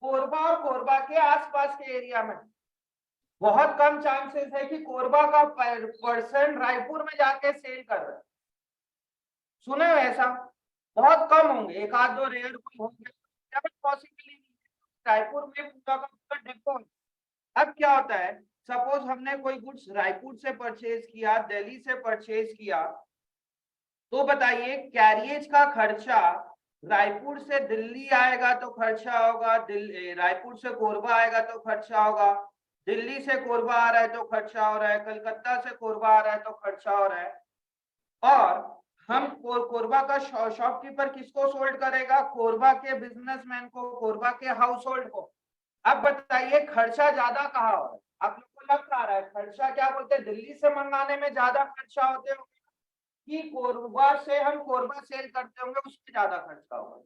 कोरबा और कोरबा के आसपास के एरिया में। बहुत कम चांसेस है कि कोरबा का पर्सन रायपुर में जाके सेल कर रहा है। सुने हो ऐसा? बहुत कम होंगे, एक आध दो रेयर कोई होंगे, पॉसिबली नहीं। रायपुर में पूरा का पूरा डिपो। अब क्या होता है, सपोज हमने कोई गुड्स रायपुर से परचेज किया, दिल्ली से परचेज किया, तो बताइए कैरिएज का खर्चा रायपुर से दिल्ली आएगा तो खर्चा होगा, रायपुर से कोरबा आएगा तो खर्चा होगा, दिल्ली से कोरबा आ रहा है तो खर्चा हो रहा है, कलकत्ता से कोरबा आ रहा है तो खर्चा हो रहा है। और हम कोरबा का शॉपकीपर किसको सोल्ड करेगा? कोरबा के बिजनेसमैन को, कोरबा के हाउस होल्ड को। अब बताइए खर्चा ज्यादा कहाँ हो रहा है? आप लोग को लग रहा है खर्चा क्या बोलते हैं, दिल्ली से मंगाने में ज्यादा खर्चा होते होंगे कि कोरबा से हम कोरबा सेल करते होंगे उसमें ज्यादा खर्चा होगा?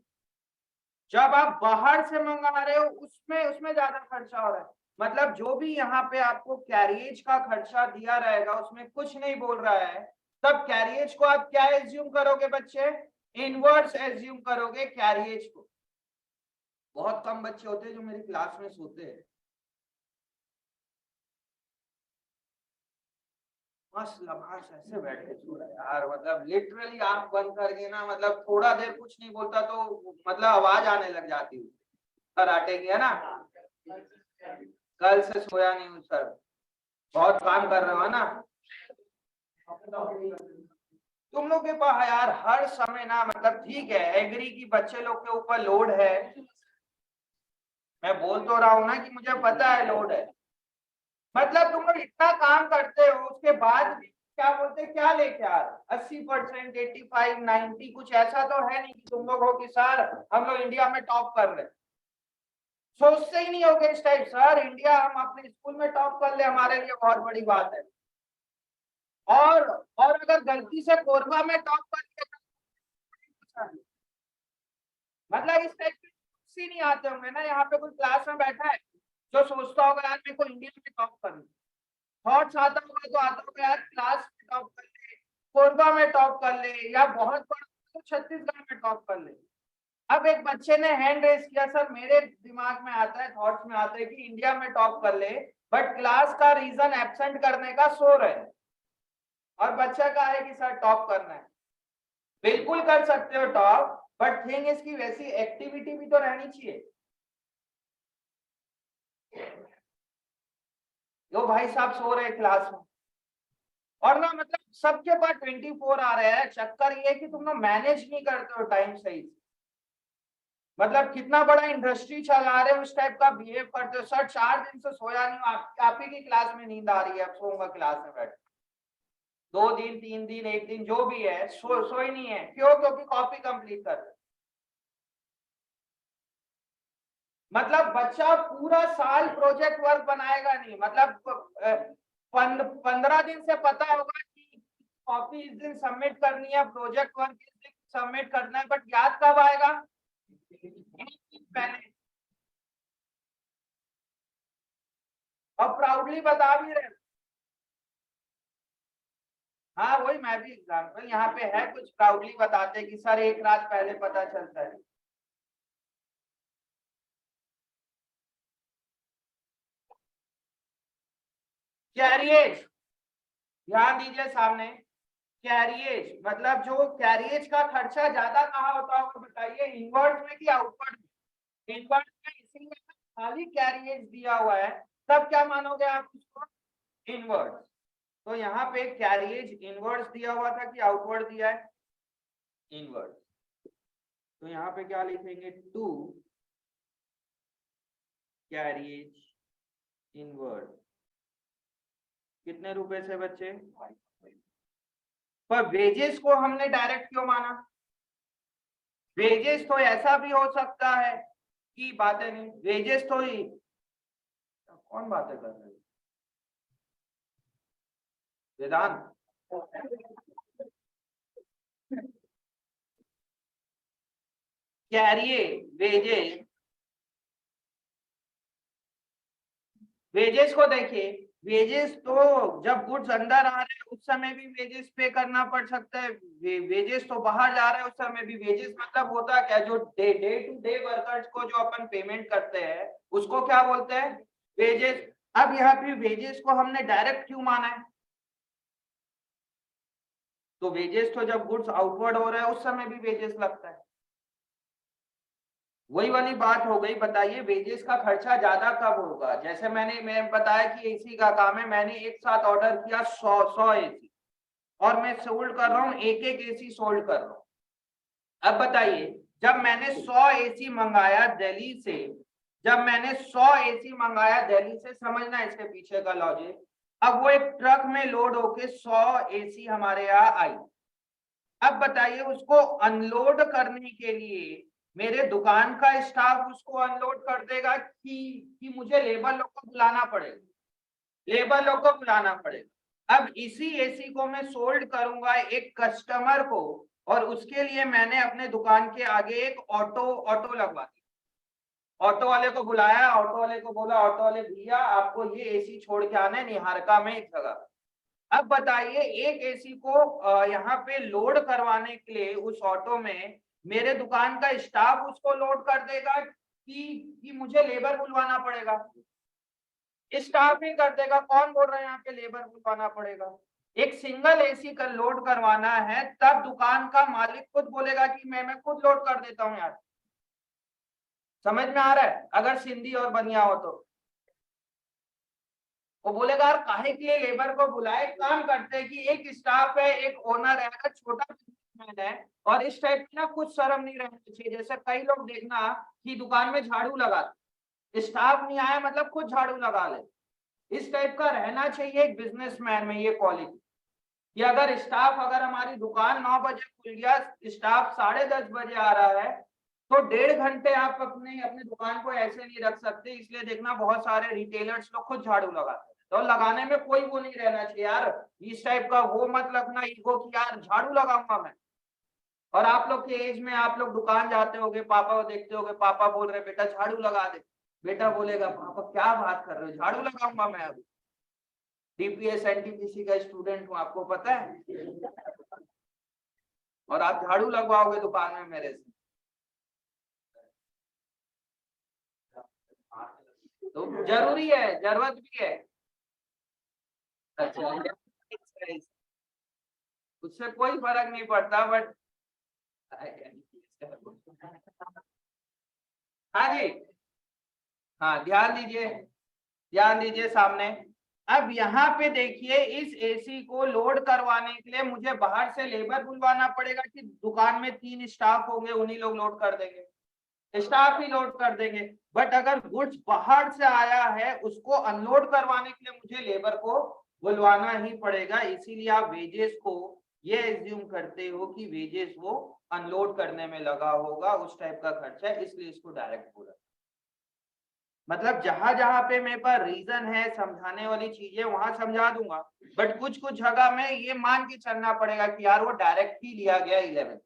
जब आप बाहर से मंगा रहे हो उसमें उसमें ज्यादा खर्चा हो रहा है। मतलब जो भी यहाँ पे आपको कैरियज का खर्चा दिया रहेगा उसमें कुछ नहीं बोल रहा है, तब कैरियज को आप क्या एज्यूम करोगे बच्चे? इनवर्स एज्यूम करोगे कैरियज को। बहुत कम बच्चे होते हैं जो मेरी क्लास में सोते हैं। मस्त लमास ऐसे बैठ के सो रहा है यार, मतलब लिटरली आंख बंद करके ना, मतलब थोड़ा देर कुछ नहीं बोलता तो मतलब आवाज आने लग जाती है कराटे की, है ना। कल से सोया नहीं हूँ सर, बहुत काम कर रहा हूँ ना। तुम लोग के पास यार हर समय ना, मतलब ठीक है एग्री की बच्चे लोग के ऊपर लोड है, मैं बोल तो रहा हूँ ना कि मुझे पता है लोड है। मतलब तुम लोग इतना काम करते हो उसके बाद भी क्या बोलते, क्या लेके आ रहे 80%, 85, 90? कुछ ऐसा तो है नहीं कि तुम लोग हो कि सर हम लोग इंडिया में टॉप कर रहे हैं। सोचते ही नहीं होगे इस टाइप, सर इंडिया हम अपने स्कूल में टॉप कर ले हमारे लिए बहुत बड़ी बात है। और अगर गलती से कोरबा में टॉप कर लिया, मतलब इस टाइप के नहीं आते होंगे ना। यहाँ पे कोई क्लास में बैठा है जो सोचता होगा यार मेरे को इंडिया में टॉप करना, थॉट्स आता होगा तो आता होगा यार क्लास में टॉप कर ले, कोरबा में टॉप कर ले, या बहुत बड़ा तो छत्तीसगढ़ में टॉप कर ले। अब एक बच्चे ने हैंड रेस किया, सर मेरे दिमाग में आता है, थॉट्स में आता है कि इंडिया में टॉप कर ले, बट क्लास का रीजन एब्सेंट करने का शोर है, और बच्चा का है कि सर टॉप करना है। बिल्कुल कर सकते हो टॉप, बट थिंग इसकी वैसी एक्टिविटी भी तो रहनी चाहिए। जो भाई साहब सो रहे क्लास में, और ना मतलब सबके पास 24 आ रहे हैं, चक्कर ये है कि तुम लोग मैनेज नहीं करते हो टाइम सही से। मतलब कितना बड़ा इंडस्ट्री चला रहे हो उस टाइप का बिहेव करते हो। सर 4 दिन से सोया नहीं हूँ, आप ही की क्लास में नींद आ रही है, अब सोऊंगा क्लास में बैठ। 2 दिन 3 दिन 1 दिन जो भी है, सोई नहीं है, क्यों? क्योंकि कॉपी कंप्लीट कर रहे। मतलब बच्चा पूरा साल प्रोजेक्ट वर्क बनाएगा नहीं, मतलब 15 दिन से पता होगा कि कॉपी इस दिन सबमिट करनी है, प्रोजेक्ट वर्क इस दिन सबमिट करना है, बट याद कब आएगा? एक दिन पहले। और प्राउडली बता भी रहे। हाँ वही मैं भी एग्जाम्पल यहाँ पे है, कुछ प्राउडली बताते कि सर एक रात पहले पता चलता है। कैरियज, ध्यान दीजिए सामने, कैरियज मतलब जो कैरियज का खर्चा ज्यादा कहाँ होता होगा बताइए, इनवर्ड में कि आउटवर्ड में? इनवर्ड में, इसीलिए खाली कैरियज दिया हुआ है, तब क्या मानोगे आप उसको? इनवर्ड। तो यहाँ पे कैरियज इनवर्ड्स दिया हुआ था कि आउटवर्ड दिया है? इनवर्ड। तो यहाँ पे क्या लिखेंगे? To carriage inward. कितने रुपए से बच्चे? पर वेजेस को हमने डायरेक्ट क्यों माना? वेजेस तो ऐसा भी हो सकता है कि बातें नहीं, वेजेस तो ही कौन बातें कर रहे हैं? वेदांत, कैरिए वेजेस, वेजेस को देखिए, वेजेस तो जब गुड्स अंदर आ रहे हैं उस समय भी वेजेस पे करना पड़ सकता है, वेजेस तो बाहर जा रहे हैं उस समय भी वेजेस। मतलब होता क्या, जो डे टू डे वर्कर्स को जो अपन पेमेंट करते हैं उसको क्या बोलते हैं? वेजेस। अब यहाँ पे वेजेस को हमने डायरेक्ट क्यों माना है? तो वेजेस तो जब गुड्स आउटवर्ड हो रहा है उस समय भी वेजेस लगता है। वही वाली बात हो गई। बताइए वेजेस का खर्चा ज्यादा कब होगा? जैसे मैं बताया कि एसी का काम है, मैंने एक साथ ऑर्डर किया 100 एसी, और मैं सोल्ड कर रहा हूँ एक एक एसी सोल्ड कर रहा हूँ। अब बताइए जब मैंने 100 एसी मंगाया दिल्ली से, जब मैंने 100 एसी मंगाया दिल्ली से, समझना इसके पीछे का लॉजिक, अब वो एक ट्रक में लोड होके 100 एसी हमारे यहाँ आई। अब बताइए उसको अनलोड करने के लिए मेरे दुकान का स्टाफ उसको अनलोड कर देगा कि मुझे लेबर लोग को बुलाना पड़ेगा, लेबर लोग को बुलाना पड़ेगा। अब इसी एसी को मैं सोल्ड करूंगा एक कस्टमर को, और उसके लिए मैंने अपने दुकान के आगे एक ऑटो लगवा दिया। ऑटो वाले को बुलाया, ऑटो वाले को बोला, ऑटो वाले भैया आपको ये एसी छोड़ के आना है निहारका में एक जगह। अब बताइए एक एसी को यहाँ पे लोड करवाने के लिए उस ऑटो में मेरे दुकान का स्टाफ उसको लोड कर देगा कि मुझे लेबर बुलवाना पड़ेगा? स्टाफ ही कर देगा। कौन बोल रहा है यहाँ पे लेबर बुलवाना पड़ेगा? एक सिंगल एसी का लोड करवाना है तब दुकान का मालिक खुद बोलेगा कि मैं खुद लोड कर देता हूँ यार। समझ में आ रहा है? अगर सिंधी और बनिया हो तो वो बोलेगा यार काहे के लिए लेबर को बुलाए, काम करते हैं कि एक स्टाफ है, एक ओनर है, अगर छोटा बिजनेसमैन है। और इस टाइप की ना कुछ शर्म नहीं रहना चाहिए। जैसे कई लोग देखना कि दुकान में झाड़ू लगाते, स्टाफ नहीं आया मतलब खुद झाड़ू लगा ले। इस टाइप का रहना चाहिए एक बिजनेसमैन में ये क्वालिटी, कि अगर स्टाफ, अगर हमारी दुकान 9 बजे खुल गया, स्टाफ 10:30 बजे आ रहा है, तो 1.5 घंटे आप अपने दुकान को ऐसे नहीं रख सकते। इसलिए देखना बहुत सारे रिटेलर्स लोग खुद झाड़ू लगाते हैं, तो लगाने में कोई वो नहीं रहना चाहिए यार, इस टाइप का वो मत लगना ईगो कि यार झाड़ू लगाऊंगा मैं। और आप लोग के एज में आप लोग दुकान जाते होगे, पापा को देखते होगे, पापा बोल रहे बेटा झाड़ू लगा दे, बेटा बोलेगा पापा क्या बात कर रहे हो, झाड़ू लगाऊंगा मैं अभी। डीपीएस एनटीपीसी का स्टूडेंट हूँ, आपको पता है, और आप झाड़ू लगवाओगे दुकान में मेरे से, तो जरूरी है, जरूरत भी है। अच्छा, उससे कोई फर्क नहीं पड़ता, बट हाँ जी, हाँ ध्यान दीजिए सामने। अब यहाँ पे देखिए इस एसी को लोड करवाने के लिए मुझे बाहर से लेबर बुलवाना पड़ेगा कि दुकान में 3 स्टाफ होंगे उन्हीं लोग लोड कर देंगे? स्टाफ ही लोड कर देंगे। बट अगर गुड्स बाहर से आया है उसको अनलोड करवाने के लिए मुझे लेबर को बुलवाना ही पड़ेगा। इसीलिए आप वेजेस को ये एज्यूम करते हो कि वेजेस वो अनलोड करने में लगा होगा, उस टाइप का खर्चा है, इसलिए इसको डायरेक्ट बोला। मतलब जहां जहां पे मेरे पास रीजन है समझाने वाली चीजें वहां समझा दूंगा, बट कुछ कुछ जगह में ये मान के चलना पड़ेगा कि यार वो डायरेक्ट ही लिया गया 11।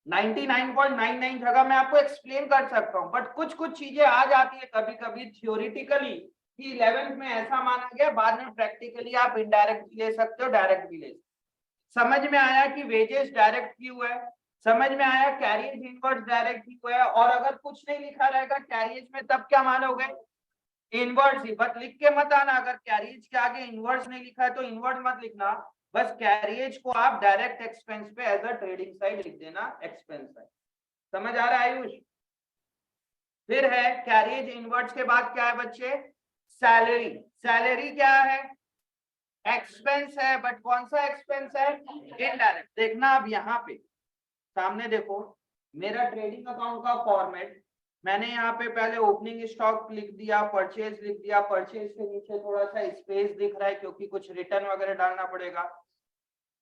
99.99 जगह मैं आपको एक्सप्लेन कर सकता हूँ, बट कुछ कुछ चीजें आ जाती है कभी कभी थियोरिटिकली कि 11th में ऐसा माना गया, बाद में प्रैक्टिकली आप इनडायरेक्ट भी ले सकते हो, डायरेक्ट भी ले सकते हो। समझ में आया कि वेजेस डायरेक्ट क्यों है? समझ में आया कैरियज इनवर्स डायरेक्ट क्यों है? और अगर कुछ नहीं लिखा रहेगा कैरियज में तब क्या मानोगे? Inverse he. बट लिख के मत आना, अगर कैरियज के आगे इनवर्स नहीं लिखा है तो इनवर्स मत लिखना, बस कैरियज को आप डायरेक्ट एक्सपेंस पे एज अ ट्रेडिंग साइड लिख देना, एक्सपेंस साइड। समझ आ रहा है आयुष? फिर है कैरियज इनवर्स के बाद क्या है बच्चे? सैलरी। सैलरी क्या है? एक्सपेंस है, बट कौन सा एक्सपेंस है? इनडायरेक्ट। देखना अब यहाँ पे सामने देखो, मेरा ट्रेडिंग अकाउंट का फॉर्मेट, मैंने यहाँ पे पहले ओपनिंग स्टॉक लिख दिया, परचेज लिख दिया, परचेज के नीचे थोड़ा सा स्पेस दिख रहा है क्योंकि कुछ रिटर्न वगैरह डालना पड़ेगा।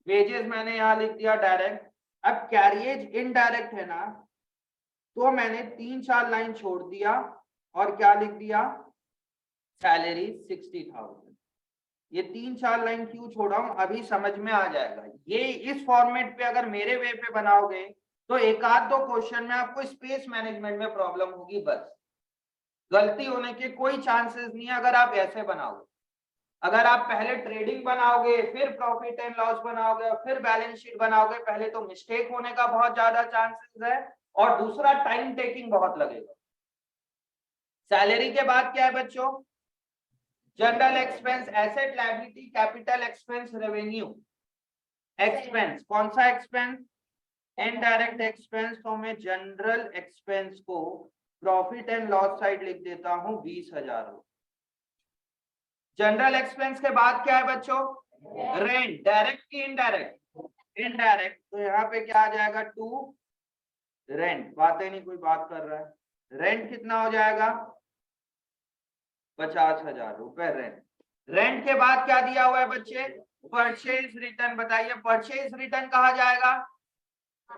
वेजेस मैंने यहाँ लिख दिया डायरेक्ट। अब कैरियज इनडायरेक्ट है ना, तो मैंने 3-4 लाइन छोड़ दिया और क्या लिख दिया? सैलरी 60,000। ये 3-4 लाइन क्यों छोड़ा हूं अभी समझ में आ जाएगा। ये इस फॉर्मेट पे अगर मेरे वे पे बनाओगे तो एक आध दो क्वेश्चन में आपको स्पेस मैनेजमेंट में प्रॉब्लम होगी, बस गलती होने के कोई चांसेस नहीं है अगर आप ऐसे बनाओगे। अगर आप पहले ट्रेडिंग बनाओगे, फिर प्रॉफिट एंड लॉस बनाओगे, फिर बैलेंस शीट बनाओगे, पहले तो मिस्टेक होने का बहुत ज्यादा चांसेस है, और दूसरा टाइम टेकिंग बहुत लगेगा। सैलरी के बाद क्या है बच्चों? General expense, asset liability, capital expense, revenue expense. कौन सा एक्सपेंस? Indirect expense. तो मैं जनरल एक्सपेंस को प्रॉफिट एंड लॉस साइड लिख देता हूं 20,000। जनरल एक्सपेंस के बाद क्या है बच्चों? रेंट। डायरेक्ट की इनडायरेक्ट? इनडायरेक्ट। तो यहाँ पे क्या आ जाएगा? To rent. बातें नहीं कोई बात कर रहा है। रेंट कितना हो जाएगा? 50,000 रुपए रेंट। रेंट के बाद क्या दिया हुआ है बच्चे? Purchase return. बताइए परचेज रिटर्न कहा जाएगा?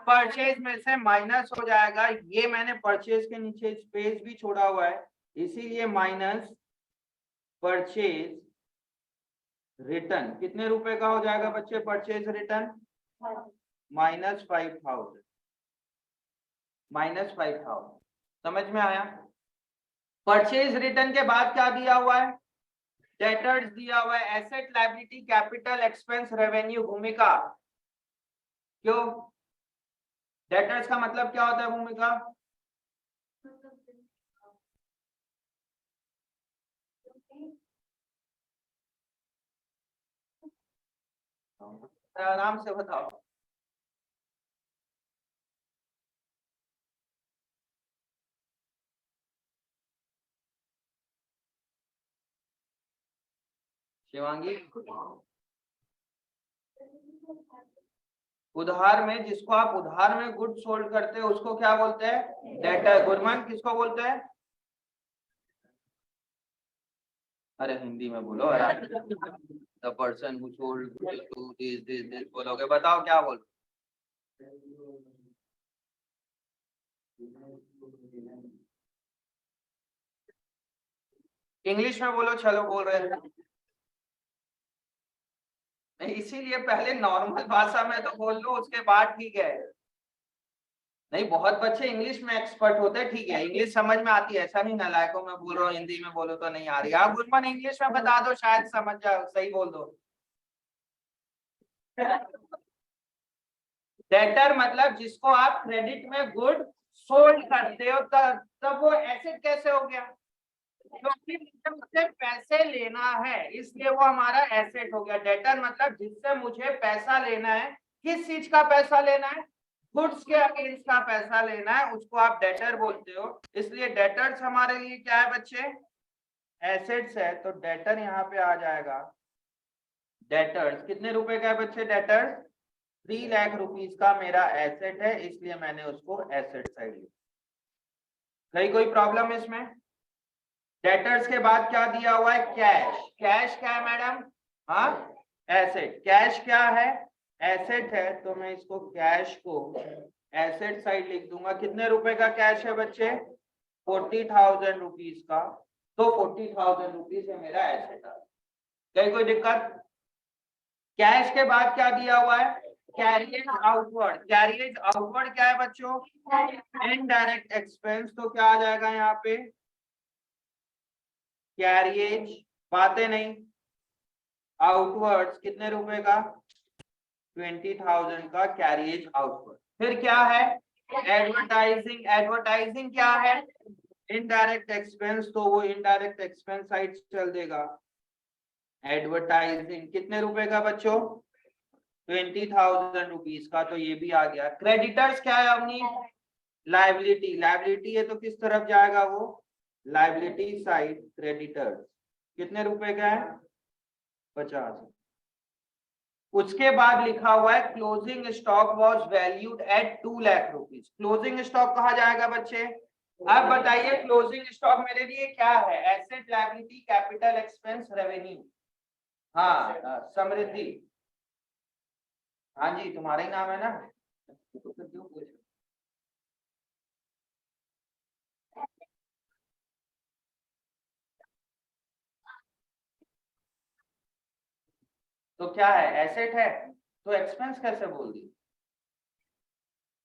परचेज में से माइनस हो जाएगा। ये मैंने परचेज के नीचे स्पेस भी छोड़ा हुआ है, इसीलिए माइनस परचेज रिटर्न। कितने रुपए का हो जाएगा बच्चे परचेज रिटर्न? -5,000। -5,000 समझ में आया? परचेज रिटर्न के बाद क्या दिया हुआ है? डेटर्स दिया हुआ है। Asset, liability, capital, expense, revenue, भूमिका। क्यों? डेटर्स का मतलब क्या होता है भूमिका? आराम से बताओ। शिवांगी, उधार में, जिसको आप उधार में गुड सोल्ड करते हो उसको क्या बोलते हैं? डेटर। गुरमान किसको बोलते हैं? अरे हिंदी में बोलो। The person who sold to this बोलोगे। बताओ क्या बोल? इंग्लिश में बोलो। चलो बोल रहे हैं। नहीं, इसीलिए पहले नॉर्मल भाषा में तो बोल लो, उसके बाद ठीक है। नहीं, बहुत बच्चे इंग्लिश में एक्सपर्ट होते हैं, ठीक है, इंग्लिश समझ में आती है, ऐसा नहीं नालायकों में बोल रहा हूँ हिंदी में बोलो तो नहीं आ रही। आप गुरमान इंग्लिश में बता दो, शायद समझ जाओ, सही बोल दो। डेटर मतलब जिसको आप क्रेडिट में गुड सोल्ड करते हो, तब वो एसेट कैसे हो गया? क्योंकि मुझे मुझसे पैसे लेना है, इसलिए वो हमारा एसेट हो गया। डेटर मतलब जिससे मुझे पैसा लेना है। किस चीज का पैसा लेना है? गुड्स के अगेंस्ट का पैसा लेना है, उसको आप डेटर बोलते हो। इसलिए डेटर्स हमारे लिए क्या है बच्चे? एसेट्स है। तो डेटर यहाँ पे आ जाएगा। डेटर्स कितने रुपए का है बच्चे? डेटर्स 3 लाख रुपीस का मेरा एसेट है, इसलिए मैंने उसको एसेट साइड लिया। कहीं कोई प्रॉब्लम इसमें? डेटर्स के बाद क्या दिया हुआ है? कैश। कैश क्या है मैडम? हाँ, एसेट। कैश क्या है? एसेट है। तो मैं इसको कैश को एसेट साइड लिख दूंगा। कितने रुपए का कैश है बच्चे? 40,000 रुपीज का। तो 40,000 रुपीज है मेरा एसेट। कहीं कोई दिक्कत? कैश के बाद क्या दिया हुआ है? Carriage outward. कैरियज आउटवर्ड क्या है बच्चों? Indirect expense. तो क्या आ जाएगा यहाँ पे? कैरियज, बातें नहीं, आउटवर्ड्स कितने रुपए का? 20,000 का कैरियज आउटवर्ड। फिर क्या है? एडवर्टाइजिंग। एडवर्टाइजिंग क्या है? Indirect expense. तो वो इनडायरेक्ट एक्सपेंस साइड चल देगा। एडवर्टाइजिंग कितने रुपए का बच्चों? 20,000 रुपीज का। तो ये भी आ गया। क्रेडिटर्स क्या है अपनी? लायबिलिटी। लायबिलिटी है तो किस तरफ जाएगा वो? Liability side. क्रेडिटर्स कितने रुपए का है? 50। उसके बाद लिखा हुआ है closing stock was valued at 2 lakh rupees. Closing stock कहा जाएगा बच्चे? अब बताइए क्लोजिंग स्टॉक मेरे लिए क्या है? Asset, liability, capital, expense, revenue. हाँ, समृद्धि। हाँ जी, तुम्हारा ही नाम है ना, तो फिर क्यों पूछ? तो क्या है? एसेट है, तो एक्सपेंस कैसे बोल दी?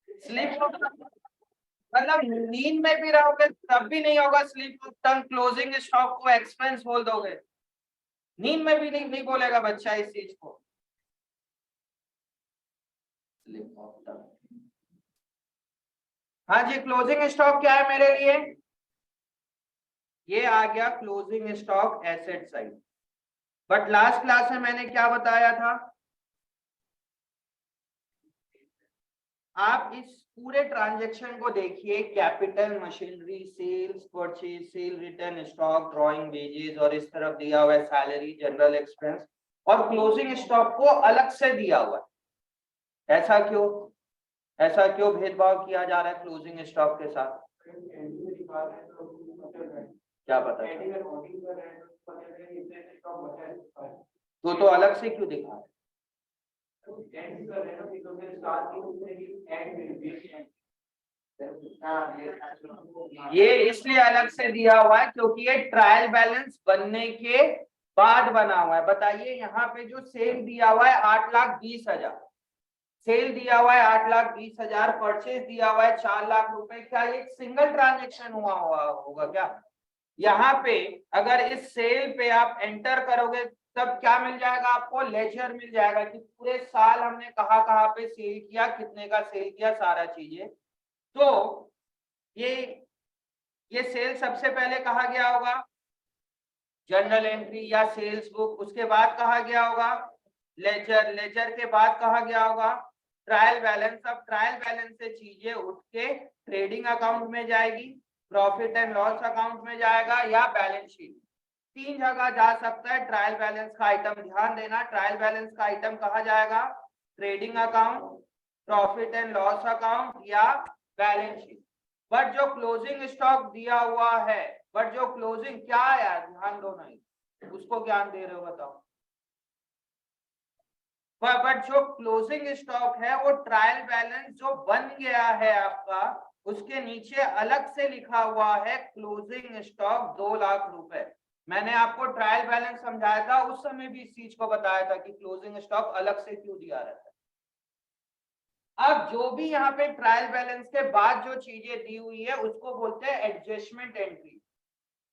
स्लिप ऑफ, मतलब नींद में भी रहोगे तब भी नहीं होगा slip of tongue. Closing stock को एक्सपेंस बोल दोगे, नींद में भी नहीं बोलेगा बच्चा इस चीज को। Slip of tongue. हाँ जी, क्लोजिंग स्टॉक क्या है मेरे लिए? ये आ गया closing stock asset side. But last class में मैंने क्या बताया था? आप इस पूरे ट्रांजैक्शन को देखिए। Capital, machinery, sales, purchase, sale return, stock, drawing, wages, और इस तरफ दिया हुआ है सैलरी, जनरल एक्सपेंस, और क्लोजिंग स्टॉक को अलग से दिया हुआ है। ऐसा क्यों भेदभाव किया जा रहा है क्लोजिंग स्टॉक के साथ? क्या पता, तो अलग से क्यों दिखा? ये इसलिए अलग से दिया हुआ है क्योंकि ये ट्रायल बैलेंस बनने के बाद बना हुआ है। बताइए यहाँ पे जो सेल दिया हुआ है 8,20,000, सेल दिया हुआ है 8,20,000, परचेज दिया हुआ है 4 लाख रुपए। क्या एक सिंगल ट्रांजेक्शन हुआ होगा क्या? यहाँ पे अगर इस सेल पे आप एंटर करोगे तब क्या मिल जाएगा आपको? लेजर मिल जाएगा कि पूरे साल हमने कहाँ पे सेल किया, कितने का सेल किया, सारा चीजें। तो ये सेल सबसे पहले कहा गया होगा जर्नल एंट्री या सेल्स बुक, उसके बाद कहा गया होगा लेजर, लेजर के बाद कहा गया होगा ट्रायल बैलेंस। अब ट्रायल बैलेंस से चीजें उठ के ट्रेडिंग अकाउंट में जाएगी, प्रॉफिट एंड लॉस अकाउंट में जाएगा या बैलेंस शीट, 3 जगह जा सकता है ट्रायल बैलेंस का आइटम। ध्यान देना, ट्रायल बैलेंस का आइटम कहा जाएगा trading account, profit and loss account या बैलेंस शीट। बट जो क्लोजिंग स्टॉक दिया हुआ है, बट जो क्लोजिंग क्या है यार, ध्यान दो, नहीं उसको ज्ञान दे रहे हो बताओ। बट जो क्लोजिंग स्टॉक है वो ट्रायल बैलेंस जो बन गया है आपका, उसके नीचे अलग से लिखा हुआ है क्लोजिंग स्टॉक 2 लाख रुपए। मैंने आपको ट्रायल बैलेंस समझाया था, उस समय भी इस चीज को बताया था कि क्लोजिंग स्टॉक अलग से क्यों दिया रहता है। अब जो भी यहाँ पे ट्रायल बैलेंस के बाद जो चीजें दी हुई है उसको बोलते हैं एडजस्टमेंट एंट्री,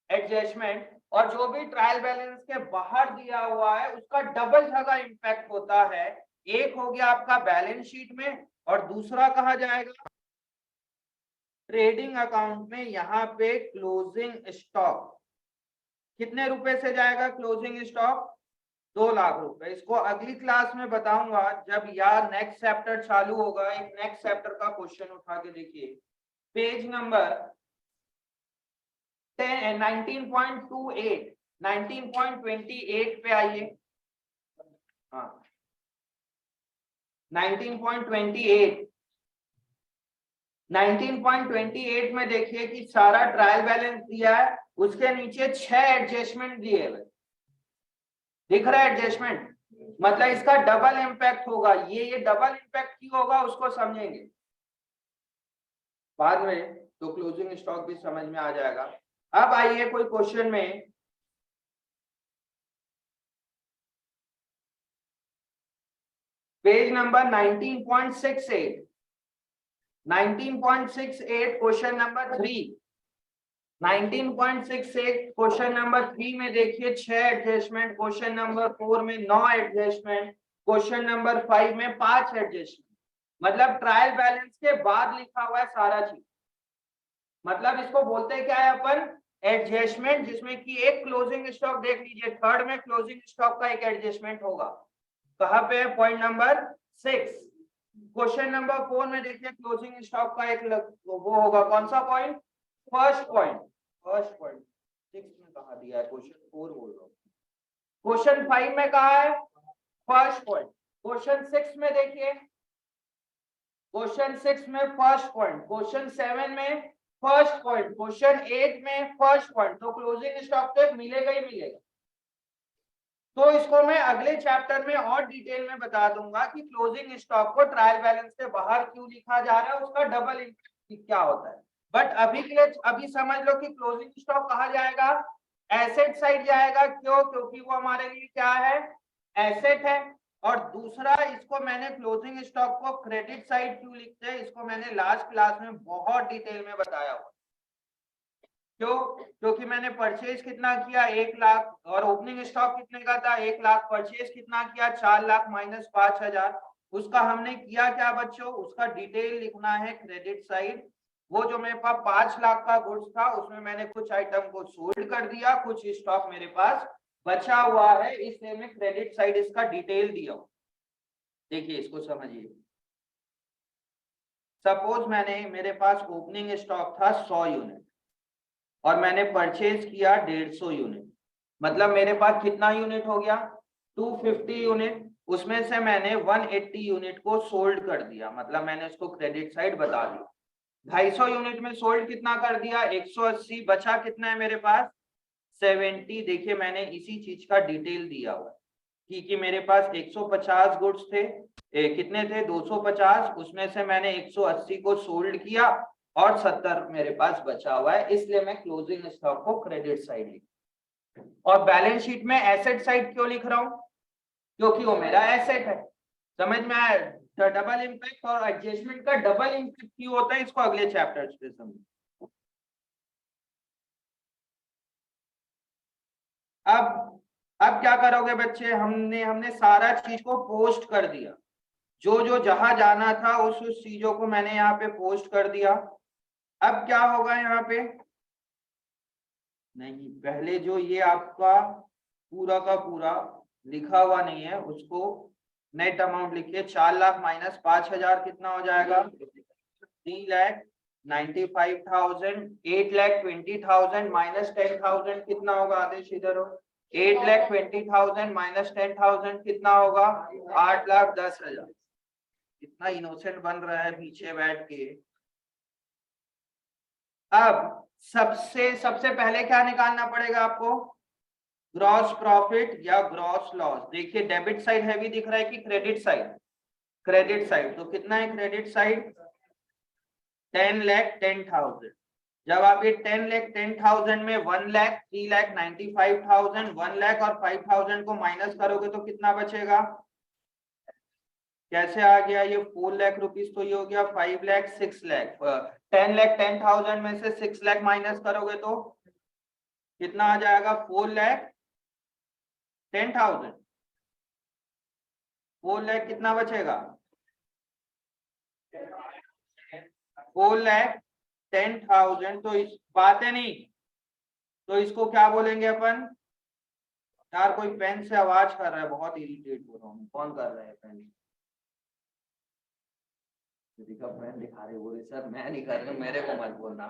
एडजस्टमेंट। और जो भी ट्रायल बैलेंस के बाहर दिया हुआ है उसका डबल जगह इंपैक्ट होता है। एक हो गया आपका बैलेंस शीट में और दूसरा कहा जाएगा ट्रेडिंग अकाउंट में। यहाँ पे क्लोजिंग स्टॉक कितने रुपए से जाएगा? क्लोजिंग स्टॉक 2 लाख रुपए। इसको अगली क्लास में बताऊंगा जब यार नेक्स्ट चैप्टर चालू होगा। एक नेक्स्ट चैप्टर का क्वेश्चन उठा के देखिए, पेज नंबर 19.28 19.28 पे आइए। हाँ 19.28 में देखिए कि सारा ट्रायल बैलेंस दिया है, उसके नीचे 6 एडजस्टमेंट दिए हुए दिख रहा है। एडजस्टमेंट मतलब इसका डबल इंपैक्ट होगा। ये डबल इंपैक्ट क्यों होगा उसको समझेंगे बाद में, तो क्लोजिंग स्टॉक भी समझ में आ जाएगा। अब आइए कोई क्वेश्चन में, page number 19.68 question number 3 19.68 question number 3 में देखिए 6 एडजस्टमेंट, क्वेश्चन नंबर 4 में 9 एडजस्टमेंट, क्वेश्चन नंबर 5 में 5 एडजस्टमेंट। मतलब ट्रायल बैलेंस के बाद लिखा हुआ है सारा चीज। मतलब इसको बोलते हैं क्या है अपन? एडजस्टमेंट, जिसमें कि एक क्लोजिंग स्टॉक देख लीजिए, थर्ड में क्लोजिंग स्टॉक का एक एडजस्टमेंट होगा। कहां पे? Point number 6। क्वेश्चन नंबर 4 में देखिए क्लोजिंग स्टॉक का एक वो होगा, कौन सा पॉइंट? First point. 6 में कहा दिया है? क्वेश्चन 4 बोल रहा हूँ। क्वेश्चन 5 में कहा है फर्स्ट पॉइंट। क्वेश्चन 6 में देखिए, क्वेश्चन 6 में फर्स्ट पॉइंट, क्वेश्चन 7 में फर्स्ट पॉइंट, क्वेश्चन 8 में फर्स्ट पॉइंट। तो क्लोजिंग स्टॉक तो मिलेगा ही मिलेगा। तो इसको मैं अगले चैप्टर में और डिटेल में बता दूंगा कि क्लोजिंग स्टॉक को ट्रायल बैलेंस से बाहर क्यों लिखा जा रहा है, उसका डबल इंपैक्ट क्या होता है। बट अभी के लिए अभी समझ लो कि क्लोजिंग स्टॉक कहा जाएगा, एसेट साइड जाएगा। क्यों? क्योंकि वो हमारे लिए क्या है? एसेट है। और दूसरा, इसको मैंने क्लोजिंग स्टॉक को क्रेडिट साइड क्यों लिखते हैं, इसको मैंने लास्ट क्लास में बहुत डिटेल में बताया हुआ। क्यों? क्योंकि मैंने परचेज कितना किया? 1 लाख, और ओपनिंग स्टॉक कितने का था? 1 लाख। परचेज कितना किया? 4 लाख माइनस 5,000। उसका हमने किया क्या बच्चों? उसका डिटेल लिखना है क्रेडिट साइड। वो जो मेरे पास 5 लाख का गुड्स था उसमें मैंने कुछ आइटम को सोल्ड कर दिया, कुछ स्टॉक मेरे पास बचा हुआ है, इसलिए मैं क्रेडिट साइड इसका डिटेल दिया। देखिए इसको समझिए। सपोज मेरे पास ओपनिंग स्टॉक था 100 यूनिट और मैंने परचेज किया 150 यूनिट, मतलब मेरे पास कितना यूनिट हो गया? 250 यूनिट। उसमें से मैंने 180 यूनिट को सोल्ड कर दिया, मतलब मैंने उसको क्रेडिट साइड बता दी। 250 यूनिट में सोल्ड कितना कर दिया 180, बचा कितना है मेरे पास 70। देखिए मैंने इसी चीज का डिटेल दिया हुआ कि मेरे पास 150 गुड्स थे, कितने थे 250, उसमें से मैंने 180 को सोल्ड किया और 70 मेरे पास बचा हुआ है, इसलिए मैं क्लोजिंग स्टॉक को क्रेडिट साइड लिख। और बैलेंस शीट में एसेट साइड क्यों लिख रहा हूं, क्योंकि वो मेरा एसेट है। समझ में आया, डबल इम्पैक्ट और एडजस्टमेंट का डबल इम्पैक्ट क्यों होता है, इसको अगले चैप्टर पे समझ। अब क्या करोगे बच्चे, हमने सारा चीज को पोस्ट कर दिया, जो जो जहां जाना था उस चीजों को मैंने यहाँ पे पोस्ट कर दिया। अब क्या होगा यहाँ पे, नहीं पहले जो ये आपका पूरा का पूरा लिखा हुआ नहीं है उसको नेट अमाउंट लिखिए, 4 लाख माइनस 5,000 कितना हो जाएगा 3,95,000, 8,20,000 माइनस 10,000 कितना होगा, आदेश इधर हो, 8,20,000 माइनस 10,000 कितना होगा 8,10,000। कितना इनोसेंट बन रहा है पीछे बैठ के। अब सबसे पहले क्या निकालना पड़ेगा आपको, ग्रॉस प्रॉफिट या ग्रॉस लॉस। देखिए डेबिट साइड हैवी दिख रहा है कि क्रेडिट साइड, क्रेडिट साइड, तो कितना है क्रेडिट साइड 10,10,000। जब आप ये 10,10,000 में 1,00,000, 3,95,000, 1,00,000 और 5,000 को माइनस करोगे तो कितना बचेगा, कैसे आ गया ये 4,00,000 रुपीज, तो ये हो गया 5,00,000, 6,00,000। 10,10,000 में से 6,00,000 माइनस करोगे तो कितना आ जाएगा 4,10,000। 4,00,000 कितना बचेगा 4,10,000। तो इस बातें नहीं, तो इसको क्या बोलेंगे अपन, यार कोई पेन से आवाज कर रहा है, बहुत इरिटेट हो रहा हूँ, कौन कर रहा है पेन, पेन दिखा रहे बोले सर मैं नहीं कर रहा, मेरे को मत बोलना।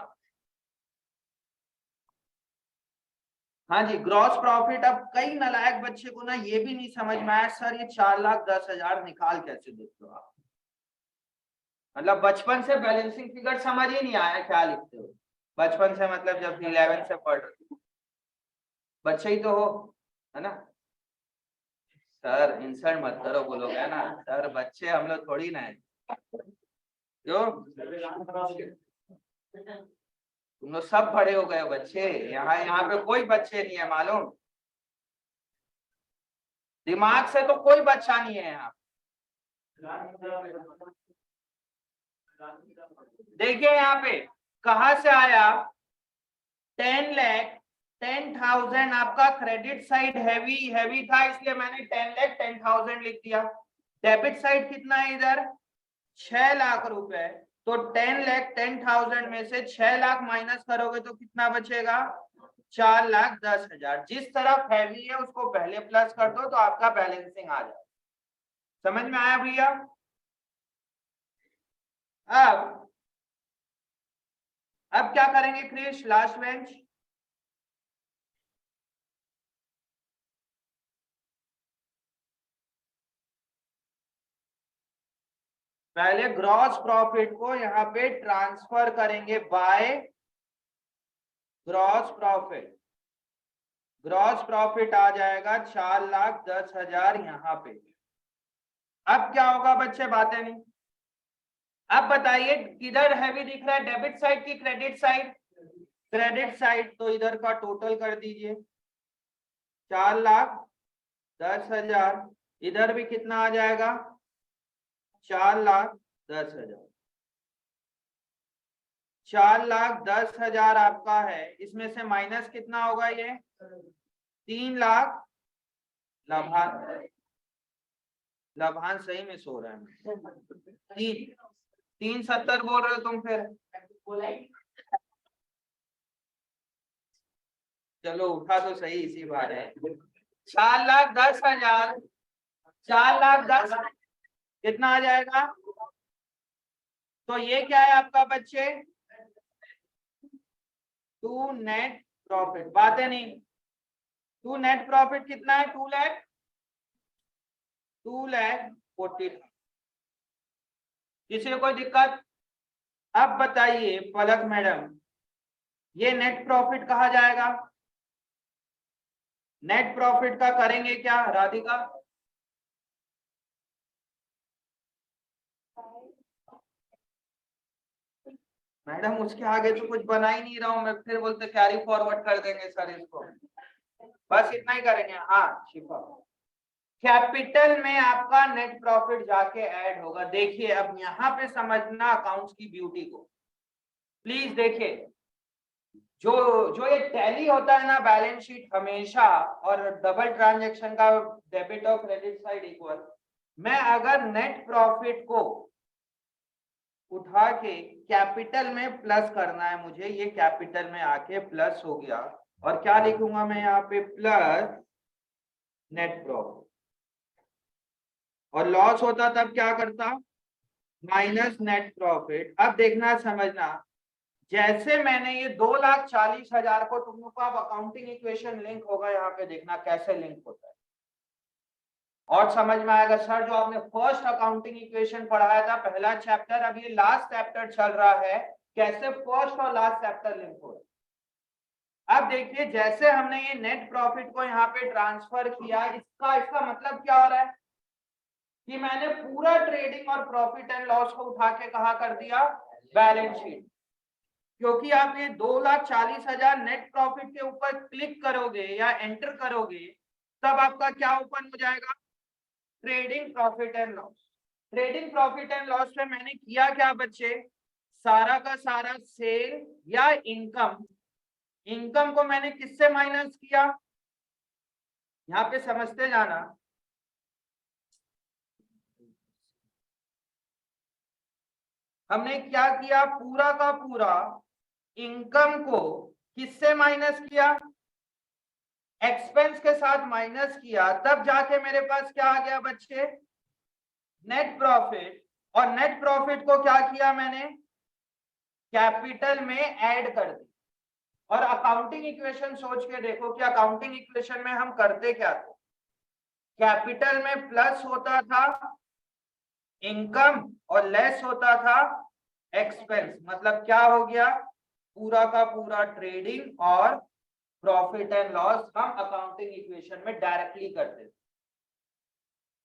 हाँ जी, ग्रॉस प्रॉफिट। अब कई नालायक बच्चे को ना ये भी नहीं समझ में आया सर ये 4,10,000 निकाल कैसे देते हो आप, मतलब बचपन से बैलेंसिंग फिगर समझ ही नहीं आया क्या लिखते हो, बचपन से मतलब जब 11 से पढ़ रहे बच्चे ही तो हो, है ना। सर इंसल्ट मत करो, बोलोगे ना सर बच्चे हम लोग थोड़ी ना है, क्यों तुम लोग सब बड़े हो गए हो बच्चे, यहाँ पे कोई बच्चे नहीं है मालूम, दिमाग से तो कोई बच्चा नहीं है यहाँ। देखिए यहाँ पे कहां से आया 10,10,000 आपका क्रेडिट साइड हैवी था, इसलिए मैंने 10,10,000 लिख दिया। डेबिट साइड कितना है इधर 6 लाख रुपए, तो 10,10,000 में से 6 लाख माइनस करोगे तो कितना बचेगा 4,10,000। जिस तरफ हैवी है उसको पहले प्लस कर दो तो आपका बैलेंसिंग आ जाए। समझ में आया भैया। अब क्या करेंगे क्रिश, लास्ट बेंच, पहले ग्रॉस प्रॉफिट को यहाँ पे ट्रांसफर करेंगे by gross profit. Gross profit आ जाएगा 4,10,000 यहाँ पे। अब क्या होगा बच्चे, बातें नहीं। अब बताइए किधर हैवी दिख रहा है, डेबिट साइड की क्रेडिट साइड, क्रेडिट साइड, तो इधर का टोटल कर दीजिए 4,10,000, इधर भी कितना आ जाएगा 4,10,000। 4,10,000 आपका है, इसमें से माइनस कितना होगा ये 3,00,000 लाभांश, लाभांश सही में सो रहा है, 370 बोल रहे हो तुम फिर, चलो उठा तो सही इसी बार है। 4,10,000, 4,10,000 कितना आ जाएगा, तो ये क्या है आपका बच्चे टू नेट प्रॉफिट, बातें नहीं। टू नेट प्रॉफिट कितना है 2,40,000। किसी को कोई दिक्कत, अब बताइए पलक मैडम, ये नेट प्रॉफिट कहा जाएगा? नेट प्रॉफिट का करेंगे क्या राधिका? मैडम उसके आगे तो कुछ बना ही नहीं रहा हूं मैं, फिर बोलते कैरी फॉरवर्ड कर देंगे सर इसको। बस इतना ही करेंगे। हाँ शिफा, कैपिटल में आपका नेट प्रॉफिट जाके ऐड होगा। देखिए अब यहाँ पे समझना अकाउंट्स की ब्यूटी को, प्लीज देखिए। जो जो ये टैली होता है ना बैलेंस शीट हमेशा, और डबल ट्रांजैक्शन का डेबिट और क्रेडिट साइड इक्वल, मैं अगर नेट प्रॉफिट को उठा के कैपिटल में प्लस करना है मुझे, ये कैपिटल में आके प्लस हो गया, और क्या लिखूंगा मैं यहाँ पे? Plus net profit. और लॉस होता तब क्या करता? Minus net profit. अब देखना समझना, जैसे मैंने ये 2,40,000 को, तुम लोग को अब अकाउंटिंग इक्वेशन लिंक होगा यहाँ पे, देखना कैसे लिंक होता है और समझ में आएगा। सर जो आपने फर्स्ट अकाउंटिंग इक्वेशन पढ़ाया था पहला चैप्टर, अब ये लास्ट चैप्टर चल रहा है, कैसे फर्स्ट और लास्ट चैप्टर लिंक हो रहा है। अब देखिए जैसे हमने ये नेट प्रॉफिट को यहाँ पे ट्रांसफर किया, इसका मतलब क्या हो रहा है कि मैंने पूरा ट्रेडिंग और प्रॉफिट एंड लॉस को उठा के कहा कर दिया बैलेंस शीट। क्योंकि आप ये 2,40,000 नेट प्रॉफिट के ऊपर क्लिक करोगे या एंटर करोगे, तब आपका क्या ओपन हो जाएगा? Trading profit and loss. Trading profit and loss में मैंने किया क्या बच्चे? सारा का सारा सेल या इनकम, इनकम को मैंने किससे माइनस किया? यहाँ पे समझते जाना, हमने क्या किया? पूरा का पूरा इनकम को किससे माइनस किया? एक्सपेंस के साथ माइनस किया, तब जाके मेरे पास क्या आ गया बच्चे? Net profit. और नेट प्रॉफिट को क्या किया मैंने? कैपिटल में ऐड कर दी। और अकाउंटिंग इक्वेशन सोच के देखो कि अकाउंटिंग इक्वेशन में हम करते क्या थे? कैपिटल में प्लस होता था इनकम और लेस होता था एक्सपेंस। मतलब क्या हो गया? पूरा का पूरा ट्रेडिंग और प्रॉफिट एंड लॉस हम अकाउंटिंग इक्वेशन में डायरेक्टली करते थे।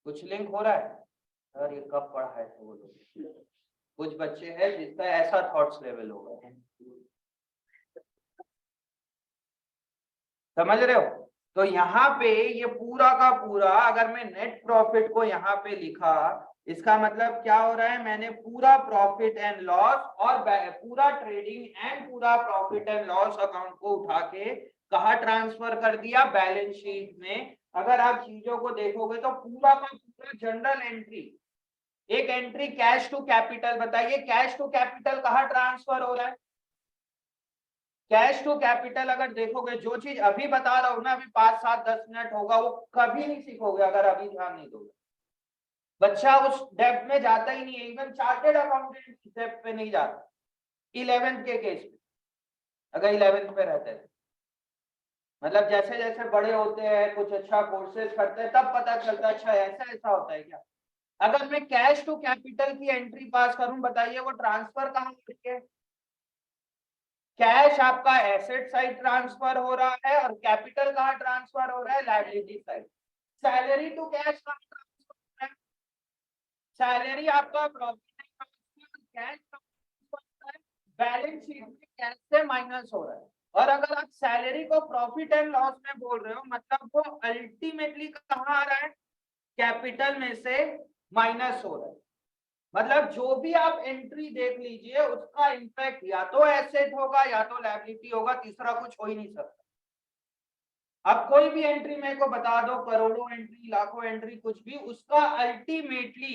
कुछ लिंक हो रहा है? सर ये कब पढ़ा है वो लोग? कुछ बच्चे हैं जिसका ऐसा थॉट्स लेवल होगा, समझ रहे हो? तो यहाँ पे ये पूरा का पूरा, अगर मैं नेट प्रॉफिट को यहाँ पे लिखा, इसका मतलब क्या हो रहा है? मैंने पूरा प्रॉफिट एंड लॉस और पूरा ट्रेडिंग एंड पूरा प्रॉफिट एंड लॉस अकाउंट को उठा के कहा ट्रांसफर कर दिया? बैलेंस शीट में। अगर आप चीजों को देखोगे तो पूरा का पूरा जनरल एंट्री, एक एंट्री कैश टू कैपिटल, बताइए कैश टू कैपिटल कहाँ ट्रांसफर हो रहा है? कैश टू कैपिटल अगर देखोगे, जो चीज अभी बता रहा हूं ना, अभी 5, 7, 10 मिनट होगा, वो कभी नहीं सीखोगे अगर अभी ध्यान नहीं दोगे। बच्चा उस डेप्थ में जाता ही नहीं है, इवन चार्टेड अकाउंटेंट डेप्थ पे नहीं जाता 11th के केस में, अगर 11th पे रहते हैं। मतलब जैसे जैसे बड़े होते हैं, कुछ अच्छा कोर्सेज करते हैं, तब पता चलता है अच्छा ऐसा ऐसा होता है क्या। अगर मैं कैश टू कैपिटल की एंट्री पास करूं, बताइए वो ट्रांसफर कहां हो रही है? कैश आपका एसेट साइड ट्रांसफर हो रहा है और कैपिटल कहां ट्रांसफर हो रहा है? Liability side. Salary to cash कहां ट्रांसफर हो रहा है? सैलरी आपका प्रॉफिट कैश बैलेंस शीट में कैश से माइनस हो रहा है। और अगर आप सैलरी को प्रॉफिट एंड लॉस में बोल रहे हो, मतलब वो अल्टीमेटली कहां आ रहा है? कैपिटल में से माइनस हो रहा है। मतलब जो भी आप एंट्री देख लीजिए, उसका इंपैक्ट या तो एसेट होगा या तो लायबिलिटी होगा, तीसरा कुछ हो ही नहीं सकता। अब कोई भी एंट्री मेरे को बता दो, करोड़ों एंट्री, लाखों एंट्री, कुछ भी, उसका अल्टीमेटली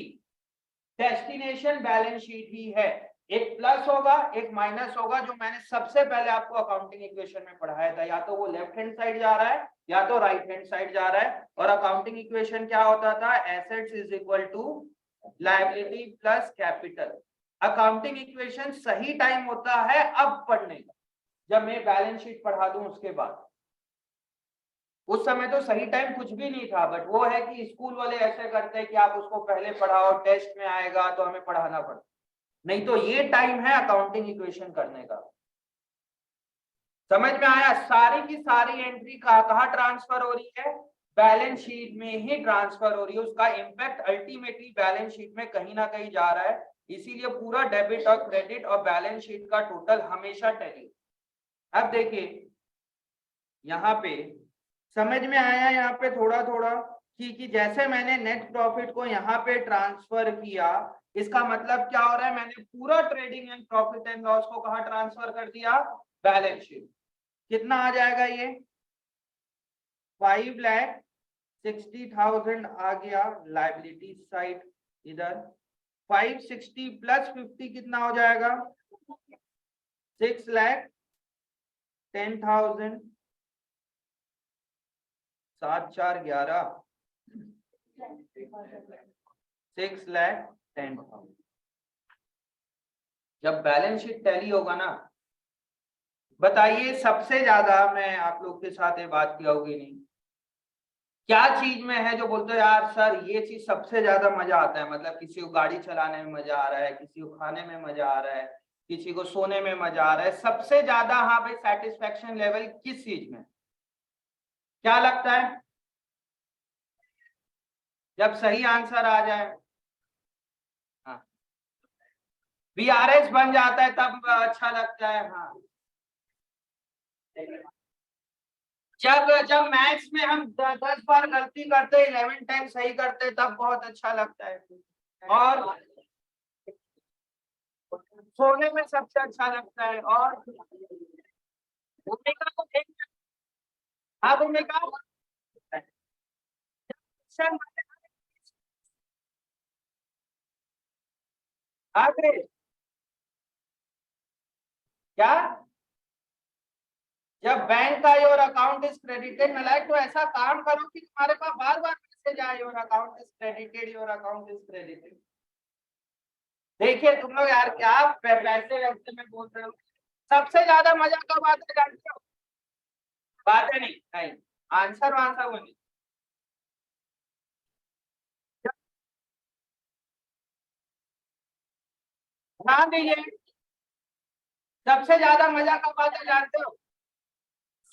डेस्टिनेशन बैलेंस शीट ही है। एक प्लस होगा एक माइनस होगा, जो मैंने सबसे पहले आपको अकाउंटिंग इक्वेशन में पढ़ाया था। या तो वो लेफ्ट हैंड साइड जा रहा है या तो राइट हैंड साइड जा रहा है। और अकाउंटिंग इक्वेशन क्या होता था? Assets is equal to liability plus capital. Accounting equation सही टाइम होता है अब पढ़ने का, जब मैं बैलेंस शीट पढ़ा दूं उसके बाद। उस समय तो सही टाइम कुछ भी नहीं था, बट वो है कि स्कूल वाले ऐसे करते हैं कि आप उसको पहले पढ़ाओ, टेस्ट में आएगा तो हमें पढ़ाना पड़ता। नहीं तो ये टाइम है अकाउंटिंग इक्वेशन करने का। समझ में आया? सारी की सारी एंट्री कहाँ ट्रांसफर हो रही है? बैलेंस शीट में ही ट्रांसफर हो रही है। उसका इम्पैक्ट अल्टीमेटली बैलेंस शीट में कहीं ना कहीं जा रहा है, इसीलिए पूरा डेबिट और क्रेडिट और बैलेंस शीट का टोटल हमेशा टैली। अब देखिए यहाँ पे समझ में आया यहाँ पे थोड़ा थोड़ा कि जैसे मैंने नेट प्रॉफिट को यहाँ पे ट्रांसफर किया, इसका मतलब क्या हो रहा है? मैंने पूरा trading and profit and loss को कहाँ ट्रांसफर कर दिया? Balance sheet. कितना आ जाएगा ये? 5,60,000 आ गया लाइबिलिटी साइड इधर। 560 प्लस 50 कितना हो जाएगा? 6,10,000। 7 4 11 6,10,000। जब बैलेंस शीट टैली होगा ना, बताइए सबसे ज्यादा, मैं आप लोग के साथ ये बात किया होगी नहीं, क्या चीज में है जो बोलते हो यार सर ये चीज सबसे ज्यादा मजा आता है? मतलब किसी को गाड़ी चलाने में मजा आ रहा है, किसी को खाने में मजा आ रहा है, किसी को सोने में मजा आ रहा है, सबसे ज्यादा हाँ भाई सेटिस्फेक्शन लेवल किस चीज में? क्या लगता है? जब सही आंसर आ जाए, हाँ VRS बन जाता है तब अच्छा लगता है। हाँ जब जब मैथ्स में हम 10 बार गलती करते 11 टाइम सही करते तब बहुत अच्छा लगता है। और सोने में सबसे अच्छा लगता है। और भूमिका को देख, हाँ भूमिका आगे क्या? जब बैंक का योर अकाउंट इज क्रेडिटेड नलायक, तो ऐसा काम करो कि तुम्हारे पास बार बार मैसेज आए your account is credited, your account is credited. देखिए तुम लोग यार क्या पैसे वैसे में बोल रहे हो? सबसे ज्यादा मजा कब आता है जानते हो? बातें नहीं नहीं, आंसर आंसर वो नहीं। ध्यान दीजिए, सबसे ज्यादा मजा कब आता है जानते हो?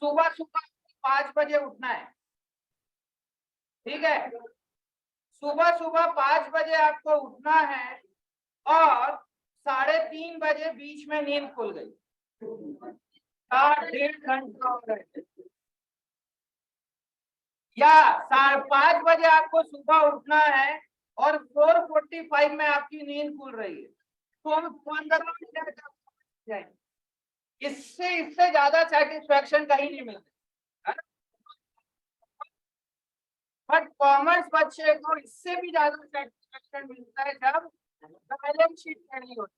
सुबह सुबह 5 बजे उठना है, ठीक है? सुबह सुबह 5 बजे आपको उठना है और 3:30 बजे बीच में नींद खुल गई, 1.5 घंटा हो गए। या 5:30 बजे आपको सुबह उठना है और 4:45 में आपकी नींद खुल रही है, तो 15 मिनट जाएंगे। इससे इससे ज्यादा सेटिस्फेक्शन कहीं नहीं मिलता। बट कॉमर्स बच्चे को इससे भी ज्यादा सेटिस्फेक्शन मिलता है जब बैलेंस शीट नहीं होती।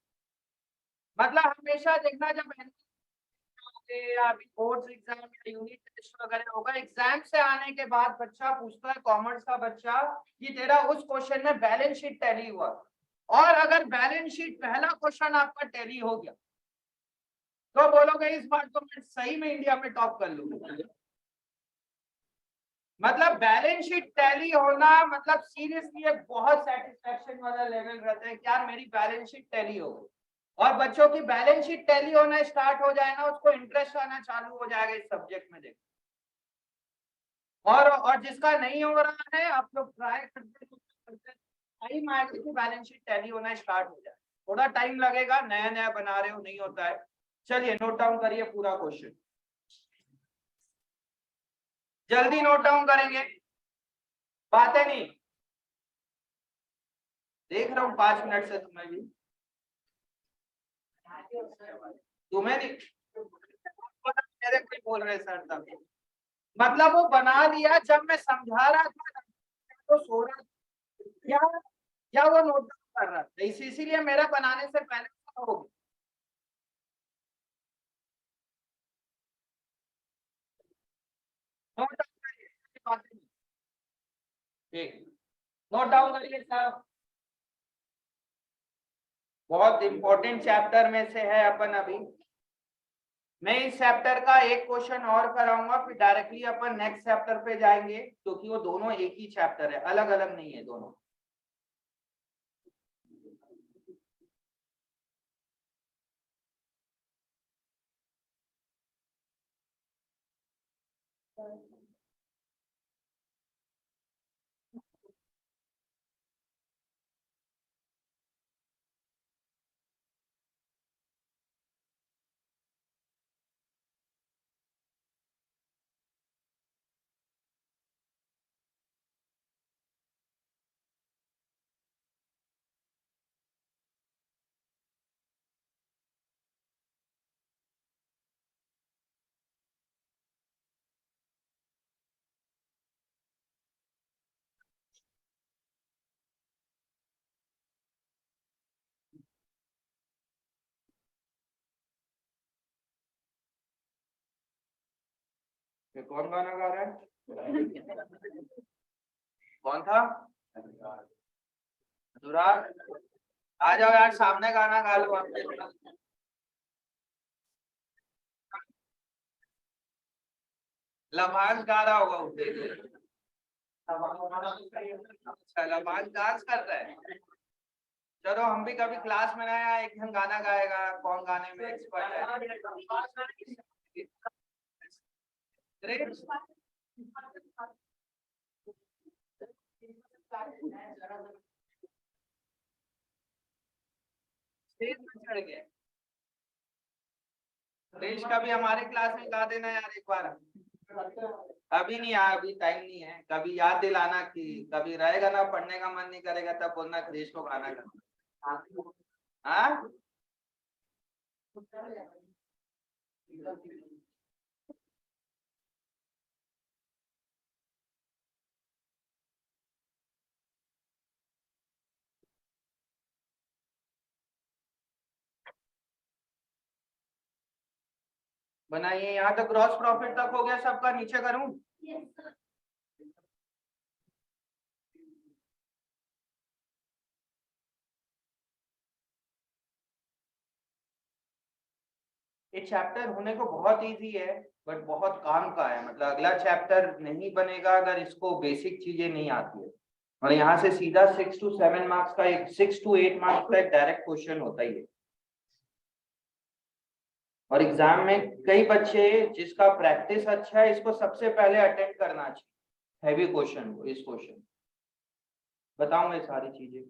मतलब हमेशा देखना, जब या बोर्ड एग्जाम या यूनिट टेस्ट वगैरह होगा, एग्जाम से आने के बाद बच्चा पूछता है, कॉमर्स का बच्चा, कि तेरा उस क्वेश्चन में बैलेंस शीट टैली हुआ? और अगर बैलेंस शीट पहला क्वेश्चन आपका टैली हो गया तो बोलोगे इस बार तो मैं सही में इंडिया में टॉप कर लूंगा। मतलब बैलेंस शीट टैली होना मतलब सीरियसली एक बहुत सेटिस्फेक्शन वाला लेवल रहता है कि यार मेरी बैलेंस शीट टैली हो गई। और बच्चों की बैलेंस शीट टैली होना स्टार्ट हो जाए ना, उसको इंटरेस्ट आना चालू हो जाएगा इस सब्जेक्ट में। देखो, और जिसका नहीं हो रहा है आप लोग ट्राई करते टाइम आएगा कि बैलेंस शीट टैली होना स्टार्ट हो जाए। थोड़ा टाइम लगेगा, नया नया बना रहे हो, नहीं होता है। चलिए नोट डाउन करिए पूरा क्वेश्चन, जल्दी नोट डाउन करेंगे, बातें नहीं। देख रहा हूँ 5 मिनट से तुम्हें भी, तुम्हें नहीं मेरे कोई बोल रहे सर तब। मतलब वो बना दिया जब मैं समझा रहा था तो सो रहा था, या वो नोट डाउन कर रहा था, इसीलिए मेरा बनाने से पहले हो गया। नोट डाउन करिए, बातें नहीं। ठीक, नोट डाउन करिए साहब। बहुत इंपॉर्टेंट चैप्टर में से है अपन अभी। मैं इस चैप्टर का एक क्वेश्चन और कराऊंगा, फिर डायरेक्टली अपन नेक्स्ट चैप्टर पे जाएंगे, क्योंकि वो दोनों एक ही चैप्टर है, अलग अलग नहीं है दोनों। ये कौन गाना गा रहा है? कौन था? अनुराग, आ जाओ यार, सामने गाना गा लो आप। लबास गा रहा होगा उसे। अच्छा, लबास डांस कर रहा है। चलो हम भी कभी क्लास में आया, एक दिन गाना गाएगा, कौन गाने में एक्सपर्ट है। ग्रेट। स्टेज पे चढ़ गए। देश का भी हमारे क्लास में गा देना यार एक बार। अभी नहीं आया, अभी टाइम नहीं है, कभी याद दिलाना कि कभी रहेगा ना, पढ़ने का मन नहीं करेगा, तब बोलना देश को गाना करना। हाँ, बनाइए। यहाँ तक ग्रॉस प्रॉफिट तक हो गया सबका, नीचे करूं? ये चैप्टर होने को बहुत इजी है, बट बहुत काम का है। मतलब अगला चैप्टर नहीं बनेगा अगर इसको बेसिक चीजें नहीं आती है। और यहाँ से सीधा 6 to 7 मार्क्स का, एक 6 to 8 मार्क्स का एक डायरेक्ट क्वेश्चन होता ही है। और एग्जाम में कई बच्चे जिसका प्रैक्टिस अच्छा है, इसको सबसे पहले अटेम्प्ट करना चाहिए, हैवी क्वेश्चन को। इस क्वेश्चन बताऊंगा ये सारी चीजें।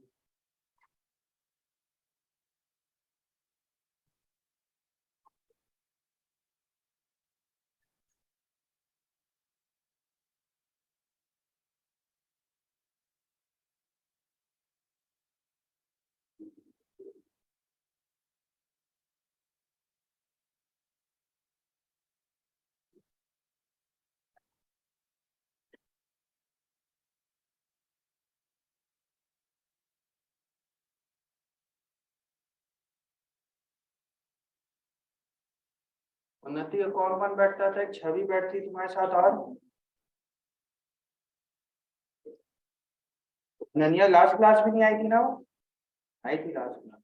उन्नति का कौन कौन बैठता था? एक छवि बैठती तुम्हारे साथ, और ननिया लास्ट क्लास भी नहीं आई थी ना वो? आई थी लास्ट क्लास।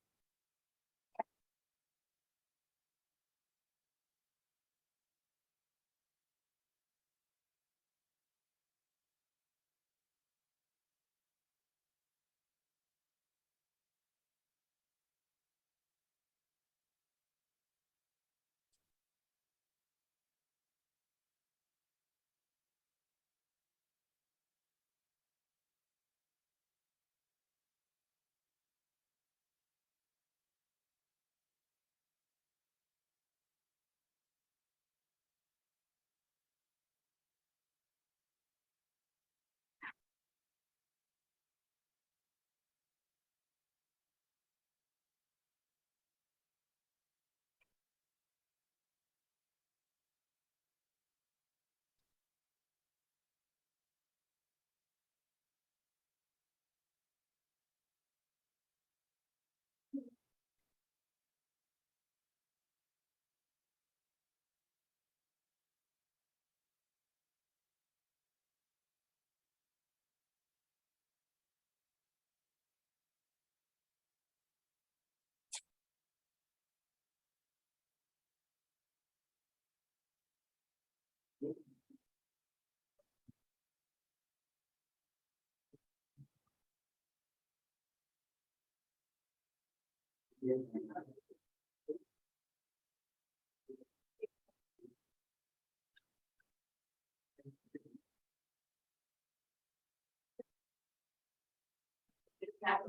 हाँ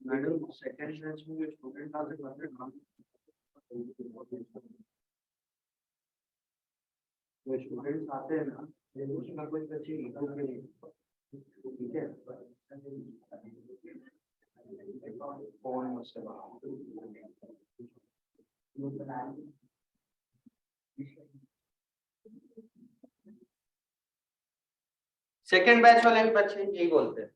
मैडम, सेकंड बैच में जो स्टूडेंट आते हैं जो स्टूडेंट्स आते हैं ना, उसमें कोई बच्चे निकल के नहीं, ठीक है, फोन मुझसे सेकंड बैच वाले भी बच्चे यही बोलते हैं।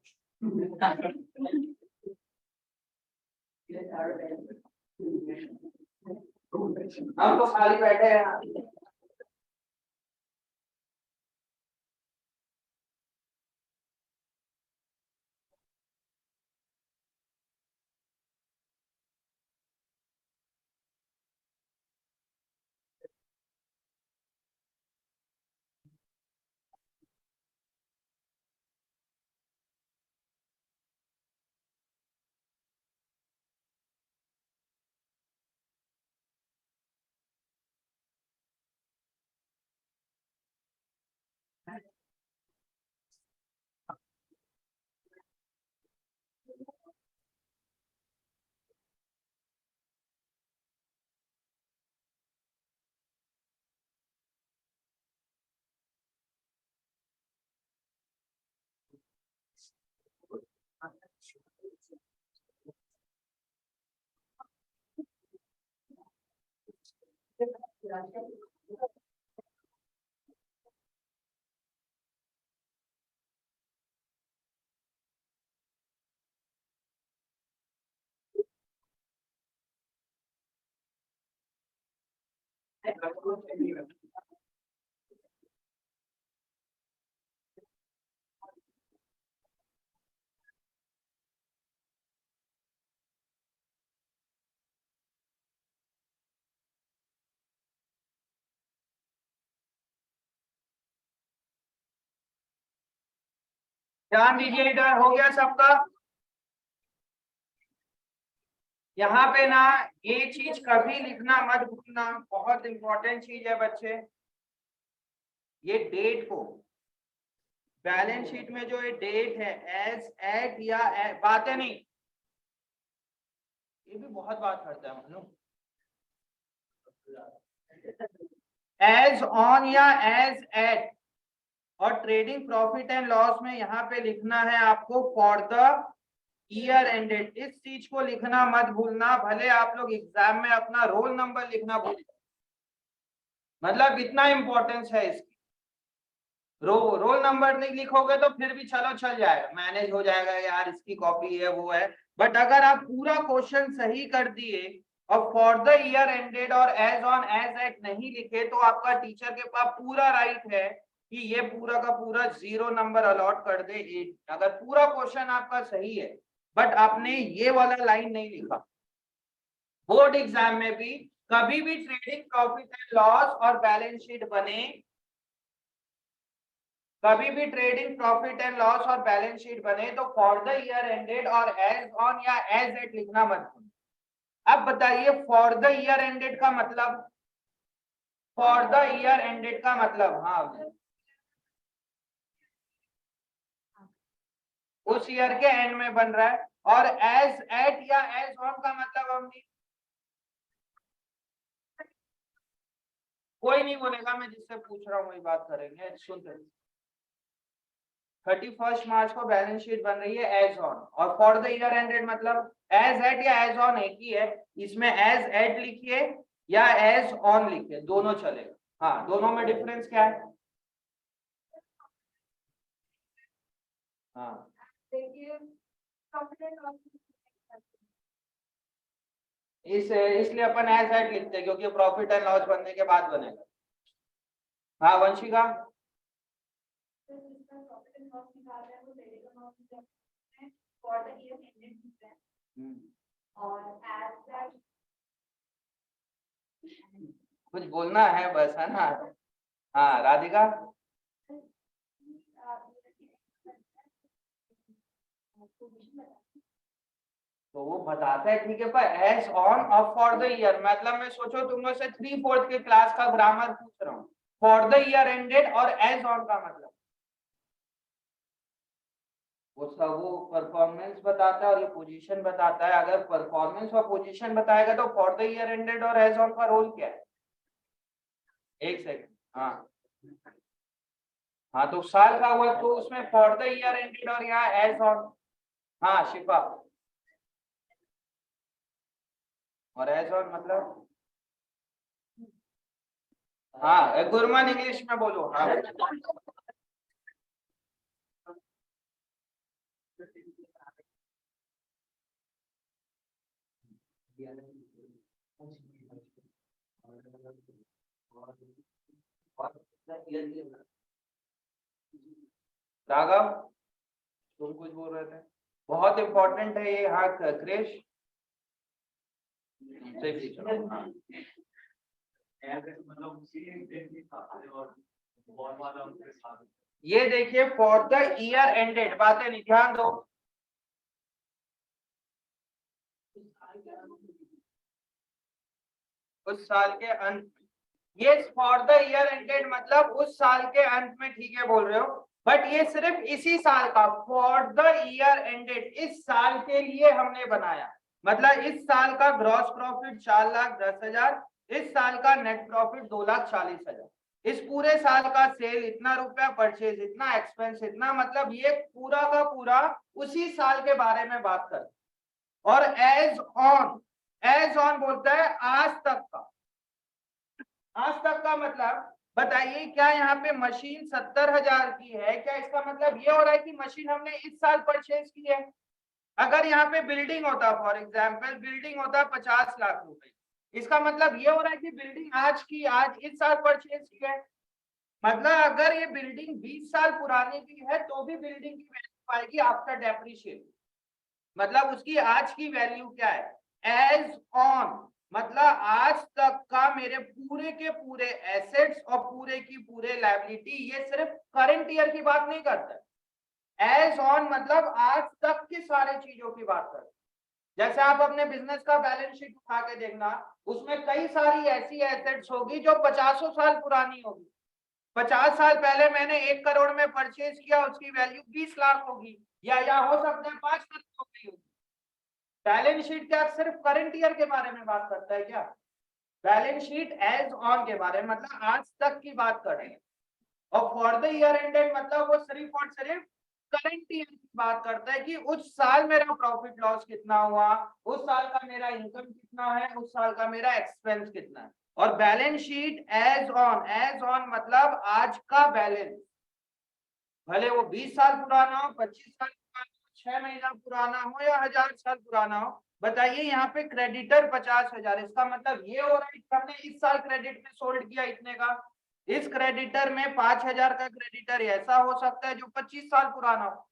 हम तो खाली बैठे हैं। ध्यान दीजिए, इधर हो गया सबका। यहाँ पे ना ये चीज कभी लिखना मत भूलना, बहुत इंपॉर्टेंट चीज है बच्चे। ये डेट को बैलेंस शीट में जो ये डेट है एज एट या बातें नहीं, ये भी बहुत बात करता है मानो, एज ऑन या एज एट। और ट्रेडिंग प्रॉफिट एंड लॉस में यहाँ पे लिखना है आपको फॉर द ईयर एंडेड। इस चीज को लिखना मत भूलना, भले आप लोग एग्जाम में अपना रोल नंबर लिखना भूल जाए, मतलब इतना इंपॉर्टेंस है इसकी। रोल नंबर नहीं लिखोगे तो फिर भी चलो चल जाएगा, मैनेज हो जाएगा, यार इसकी कॉपी है वो है। बट अगर आप पूरा क्वेश्चन सही कर दिए और फॉर द ईयर एंडेड और एज ऑन एज एट नहीं लिखे, तो आपका टीचर के पास पूरा राइट है कि ये पूरा का पूरा 0 नंबर अलॉट कर दे। अगर पूरा क्वेश्चन आपका सही है बट आपने ये वाला लाइन नहीं लिखा। बोर्ड एग्जाम में भी कभी भी ट्रेडिंग प्रॉफिट एंड लॉस और बैलेंस शीट बने, कभी भी ट्रेडिंग प्रॉफिट एंड लॉस और बैलेंस शीट बने तो फॉर द ईयर एंडेड और एज ऑन या एज एट लिखना मत भूलना। अब बताइए फॉर द ईयर एंडेड का मतलब, फॉर द ईयर एंडेड का मतलब, हाँ उस ईयर के एंड में बन रहा है। और एज एट या एज ऑन का मतलब हमने, कोई नहीं बोलेगा, मैं जिससे पूछ रहा हूँ वही बात करेंगे, सुन रहे 31 मार्च को बैलेंस शीट बन रही है एज ऑन, और फॉर द ईयर एंडेड मतलब एज एट या एज ऑन एक ही है, इसमें एज एट लिखिए या एज ऑन लिखिए, दोनों चलेगा। हाँ, दोनों में डिफरेंस क्या है? हाँ, इसलिए अपन एज एट लिखते हैं क्योंकि प्रॉफिट एंड लॉस बनने के बाद बनेगा। हाँ वंशिका, कुछ बोलना है बस, है ना? हाँ राधिका, तो वो बताता है ठीक है, पर एज ऑन और फॉर द ईयर मतलब मैं सोचो तुम लोग से 3/4 के क्लास का ग्रामर पूछ रहा हूँ। फॉर द ईयर एंडेड और एज ऑन का मतलब वो सब वो परफॉर्मेंस बताता है और ये पोजीशन बताता है। अगर परफॉर्मेंस और पोजीशन बताएगा तो फॉर द ईयर एंडेड और एज ऑन का रोल क्या है? एक सेकंड, हाँ हाँ, तो साल का हुआ तो उसमें फॉर द ईयर एंडेड और यहाँ एज ऑन। हाँ शिफा, और एज ऑन मतलब हाँ गुरमान इंग्लिश में बोलो। हाँ राघव, तुम कुछ बोल रहे थे, बहुत इंपॉर्टेंट है ये। हाँ क्रेश, तुमसे पूछो। हाँ। ये देखिए फॉर द ईयर एंडेड, बातें नहीं, ध्यान दो। उस साल के अंत, ये फॉर द ईयर एंडेड मतलब उस साल के अंत में, ठीक है बोल रहे हो, बट ये सिर्फ इसी साल का फॉर द ईयर एंडेड, इस साल के लिए हमने बनाया। मतलब इस साल का ग्रॉस प्रॉफिट 4,10,000, इस साल का नेट प्रॉफिट 2,40,000, इस पूरे साल का सेल इतना रुपया, परचेज इतना, एक्सपेंस इतना, मतलब ये पूरा का पूरा उसी साल के बारे में बात कर। और एज ऑन, एज ऑन बोलता है आज तक का। आज तक का मतलब बताइए, क्या यहाँ पे मशीन 70,000 की है? क्या इसका मतलब ये हो रहा है कि मशीन हमने इस साल परचेज की है? अगर यहाँ पे बिल्डिंग होता, फॉर एग्जाम्पल बिल्डिंग होता 50 लाख रुपए, इसका मतलब ये हो रहा है कि बिल्डिंग आज की आज इस साल परचेज की है। मतलब अगर ये बिल्डिंग 20 साल पुरानी भी है तो भी बिल्डिंग की वैल्यू पाएगी आफ्टर डेप्रिशिएशन। मतलब उसकी आज की वैल्यू क्या है? एज ऑन मतलब आज तक का मेरे पूरे के पूरे एसेट्स और पूरे की पूरे लायबिलिटी, ये सिर्फ करंट ईयर की बात नहीं करता है। एज ऑन मतलब आज तक की सारी चीजों की बात करता है। जैसे आप अपने बिजनेस का बैलेंस शीट उठा के देखना, उसमें कई सारी ऐसी एसेट्स होगी जो 50 साल पुरानी होगी। 50 साल पहले मैंने 1 करोड़ में परचेज किया, उसकी वैल्यू 20 लाख होगी, या हो सकता है 5 करोड़ हो गई होगी। बैलेंस शीट क्या सिर्फ करंट ईयर के बारे में बात करता है क्या? बैलेंस शीट एज ऑन के बारे में मतलब आज तक की बात कर रहे हैं। और फॉर द ईयर एंडेड मतलब वो सिर्फ और सिर्फ करंट ईयर की बात करता है कि उस साल मेरा प्रॉफिट लॉस कितना हुआ, उस साल का मेरा इनकम कितना है, उस साल का मेरा एक्सपेंस कितना है। और balance sheet as on, as on मतलब आज का बैलेंस, भले वो 20 साल पुराना हो, 25 साल पुराना हो, 6 महीना पुराना हो या 1,000 साल पुराना हो। बताइए यहाँ पे क्रेडिटर 50,000, इसका मतलब ये हो रहा है कि हमने इस साल क्रेडिट में सोल्ड किया इतने का। इस क्रेडिटर में 5,000 का क्रेडिटर ऐसा हो सकता है जो 25 साल पुराना हो।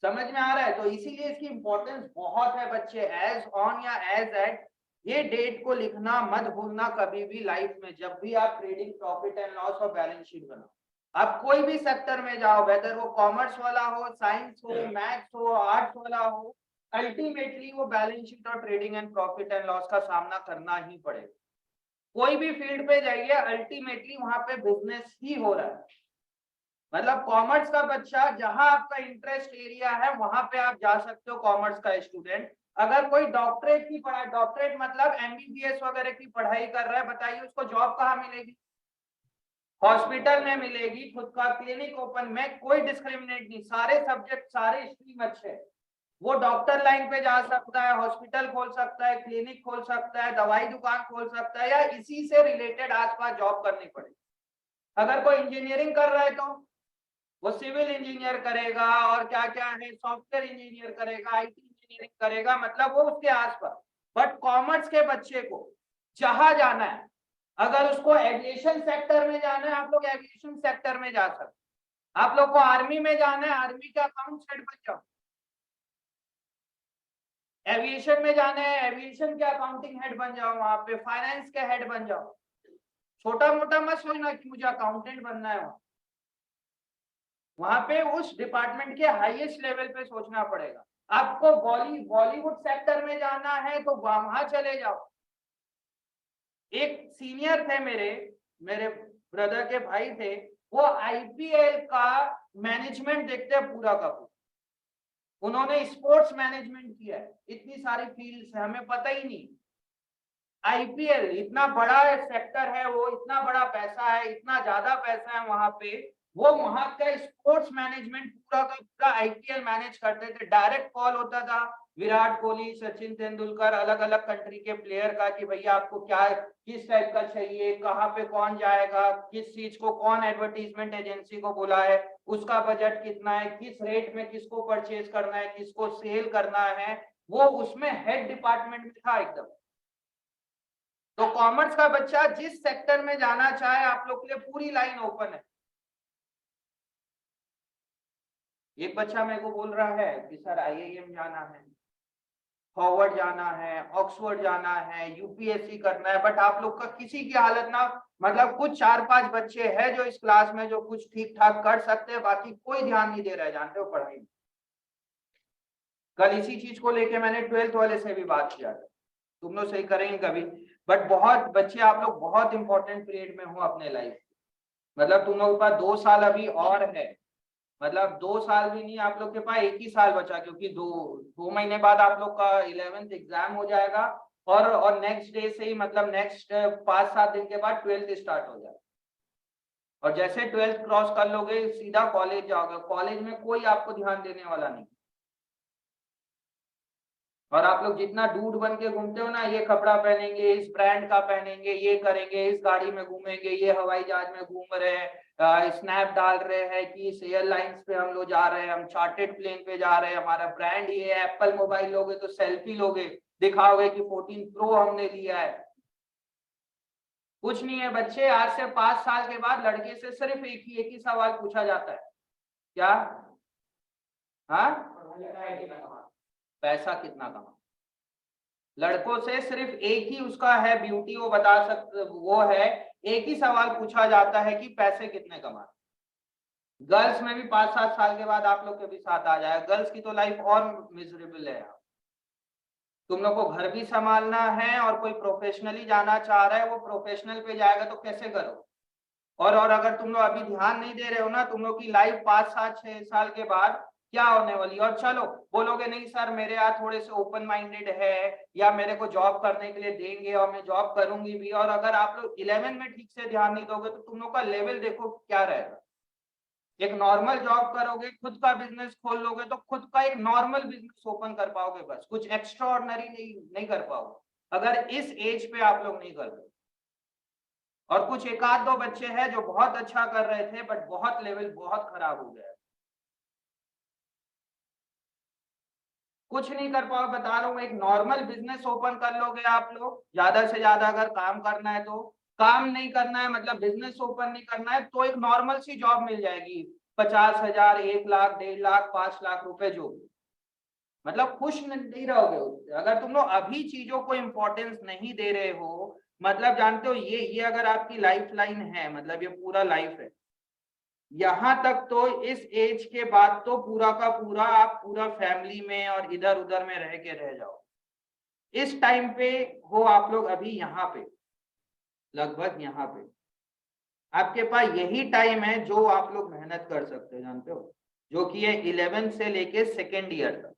समझ में आ रहा है? तो इसीलिए इसकी इंपॉर्टेंस बहुत है बच्चे। एज ऑन या एज एट, ये डेट को लिखना मत भूलना कभी भी लाइफ में, जब भी आप ट्रेडिंग प्रॉफिट एंड लॉस और बैलेंस शीट बनाओ। आप कोई भी सेक्टर में जाओ, वेदर वो कॉमर्स वाला हो, साइंस हो, मैथ्स हो, आर्ट्स वाला हो, अल्टीमेटली वो बैलेंस शीट और trading and profit and loss का सामना करना ही पड़ेगा। कोई भी फील्ड पे जाइए, अल्टीमेटली वहां पे बिजनेस ही हो रहा है। मतलब कॉमर्स का बच्चा, जहां आपका इंटरेस्ट एरिया है वहां पे आप जा सकते हो कॉमर्स का स्टूडेंट। अगर कोई डॉक्टरेट की पढ़ाई, डॉक्टरेट मतलब एमबीबीएस वगैरह की पढ़ाई कर रहा है, बताइए उसको जॉब कहाँ मिलेगी? हॉस्पिटल में मिलेगी, खुद का क्लिनिक ओपन में, कोई डिस्क्रिमिनेट नहीं, सारे सब्जेक्ट सारे स्ट्रीम अच्छे। वो डॉक्टर लाइन पे जा सकता है, हॉस्पिटल खोल सकता है, क्लिनिक खोल सकता है, दवाई दुकान खोल सकता है, या इसी से रिलेटेड आसपास जॉब करनी पड़ेगी। अगर कोई इंजीनियरिंग कर रहा है तो वो सिविल इंजीनियर करेगा, और क्या क्या है, सॉफ्टवेयर इंजीनियर करेगा, आईटी इंजीनियरिंग करेगा, मतलब वो उसके आसपास। बट कॉमर्स के बच्चे को जहां जाना है, अगर उसको एविएशन सेक्टर में जाना है, आप लोग एविएशन सेक्टर में जा सकते। आप लोग को आर्मी में जाना है, आर्मी का अकाउंट हेड बन जाओ। एविएशन में जाना है, एविएशन के अकाउंटिंग हेड बन जाओ, वहां पे फाइनेंस के हेड बन जाओ। छोटा मोटा मत सोचना कि मुझे अकाउंटेंट बनना है। वहां पे उस डिपार्टमेंट के हाईएस्ट लेवल पे सोचना पड़ेगा। आपको बॉलीवुड सेक्टर में जाना है तो वहां चले जाओ। एक सीनियर थे मेरे ब्रदर के भाई थे, वो आईपीएल का मैनेजमेंट देखते हैं पूरा का पूरा। उन्होंने स्पोर्ट्स मैनेजमेंट किया है। इतनी सारी फील्ड्स है, हमें पता ही नहीं। आईपीएल इतना बड़ा सेक्टर है, वो इतना बड़ा पैसा है, इतना ज्यादा पैसा है वहां पे। वो वहां का स्पोर्ट्स मैनेजमेंट पूरा का पूरा आईपीएल मैनेज करते थे। डायरेक्ट कॉल होता था विराट कोहली, सचिन तेंदुलकर, अलग अलग कंट्री के प्लेयर का, कि भैया आपको क्या किस टाइप का चाहिए, कहाँ पे कौन जाएगा, किस चीज को कौन एडवर्टीजमेंट एजेंसी को बोला है, उसका बजट कितना है, किस रेट में किसको परचेज करना है, किसको सेल करना है। वो उसमें हेड डिपार्टमेंट में था एकदम। तो कॉमर्स का बच्चा जिस सेक्टर में जाना चाहे, आप लोग के लिए पूरी लाइन ओपन है। एक बच्चा मेरे को बोल रहा है कि सर आईआईएम जाना है, हार्वर्ड जाना है, ऑक्सफोर्ड जाना है, यूपीएससी करना है, बट आप लोग का किसी की हालत ना, मतलब कुछ 4-5 बच्चे हैं जो इस क्लास में जो कुछ ठीक ठाक कर सकते हैं, बाकी कोई ध्यान नहीं दे रहा है, जानते हो, पढ़ाई में। कल इसी चीज को लेके मैंने 12th वाले से भी बात किया था, तुम लोग सही करेंगे कभी। बट बहुत बच्चे, आप लोग बहुत इंपॉर्टेंट पीरियड में हो अपने लाइफ, मतलब तुम लोग के पास 2 साल अभी और है, मतलब 2 साल भी नहीं, आप लोग के पास 1 ही साल बचा, क्योंकि 2 महीने बाद आप लोग का 11th एग्जाम हो जाएगा, और नेक्स्ट डे से ही, मतलब नेक्स्ट 5-7 दिन के बाद 12th स्टार्ट हो जाएगा। और जैसे 12th क्रॉस कर लोगे सीधा कॉलेज जाओगे, कॉलेज में कोई आपको ध्यान देने वाला नहीं। और आप लोग जितना डूड बन के घूमते हो ना, ये कपड़ा पहनेंगे, इस ब्रांड का पहनेंगे, ये करेंगे, इस गाड़ी में घूमेंगे, ये हवाई जहाज में घूम रहे हैं, स्नैप डाल रहे हैं कि इस एयरलाइंस पे हम लोग जा रहे हैं, हम चार्टेड प्लेन पे जा रहे हैं, हमारा ब्रांड ये है। एप्पल मोबाइल लोगे तो सेल्फी लोगे, दिखाओगे कि 14 प्रो हमने लिया है। कुछ नहीं है बच्चे, आज से 5 साल के बाद लड़के से सिर्फ एक ही सवाल पूछा जाता है, क्या? हाँ, पैसा कितना कमा। लड़कों से सिर्फ एक ही उसका है ब्यूटी, वो बता सकते, वो है एक ही सवाल पूछा जाता है कि पैसे कितने कमा। गर्ल्स में भी 5-7 साल के बाद आप लोग के भी साथ आ जाएगा। गर्ल्स की तो लाइफ और मिजरेबल है। तुम लोग को घर भी संभालना है, और कोई प्रोफेशनली जाना चाह रहा है वो प्रोफेशनल पे जाएगा तो कैसे करो। और अगर तुम लोग अभी ध्यान नहीं दे रहे हो ना, तुम लोग की लाइफ 5-7-6 साल के बाद क्या होने वाली। और चलो बोलोगे नहीं सर मेरे यहाँ थोड़े से ओपन माइंडेड है, या मेरे को जॉब करने के लिए देंगे और मैं जॉब करूंगी भी, और अगर आप लोग 11 में ठीक से ध्यान नहीं दोगे तो तुम लोग का लेवल देखो क्या रहेगा। एक नॉर्मल जॉब करोगे, खुद का बिजनेस खोल लोगे तो खुद का एक नॉर्मल बिजनेस ओपन कर पाओगे, बस कुछ एक्स्ट्रा ऑर्डिनरी नहीं कर पाओगे अगर इस एज पे आप लोग नहीं करते। और कुछ 1-2 बच्चे हैं जो बहुत अच्छा कर रहे थे, बट बहुत लेवल बहुत खराब हो गया, कुछ नहीं कर पाओ। बता रहा हूँ, एक नॉर्मल बिजनेस ओपन कर लोगे आप लोग, ज्यादा से ज्यादा अगर काम करना है तो, काम नहीं करना है मतलब बिजनेस ओपन नहीं करना है, तो एक नॉर्मल सी जॉब मिल जाएगी, 50,000, 1 लाख, 1.5 लाख, 5 लाख रुपए, जो मतलब खुश नहीं रहोगे उससे अगर तुम लोग अभी चीजों को इंपॉर्टेंस नहीं दे रहे हो। मतलब जानते हो, ये अगर आपकी लाइफ लाइन है, मतलब ये पूरा लाइफ है, यहाँ तक तो इस एज के बाद तो पूरा का पूरा आप पूरा फैमिली में और इधर उधर में रह के रह जाओ। इस टाइम पे हो आप लोग अभी यहाँ पे, लगभग यहाँ पे आपके पास यही टाइम है जो आप लोग मेहनत कर सकते हो, जानते हो, जो कि है 11 से लेके 2nd ईयर तक।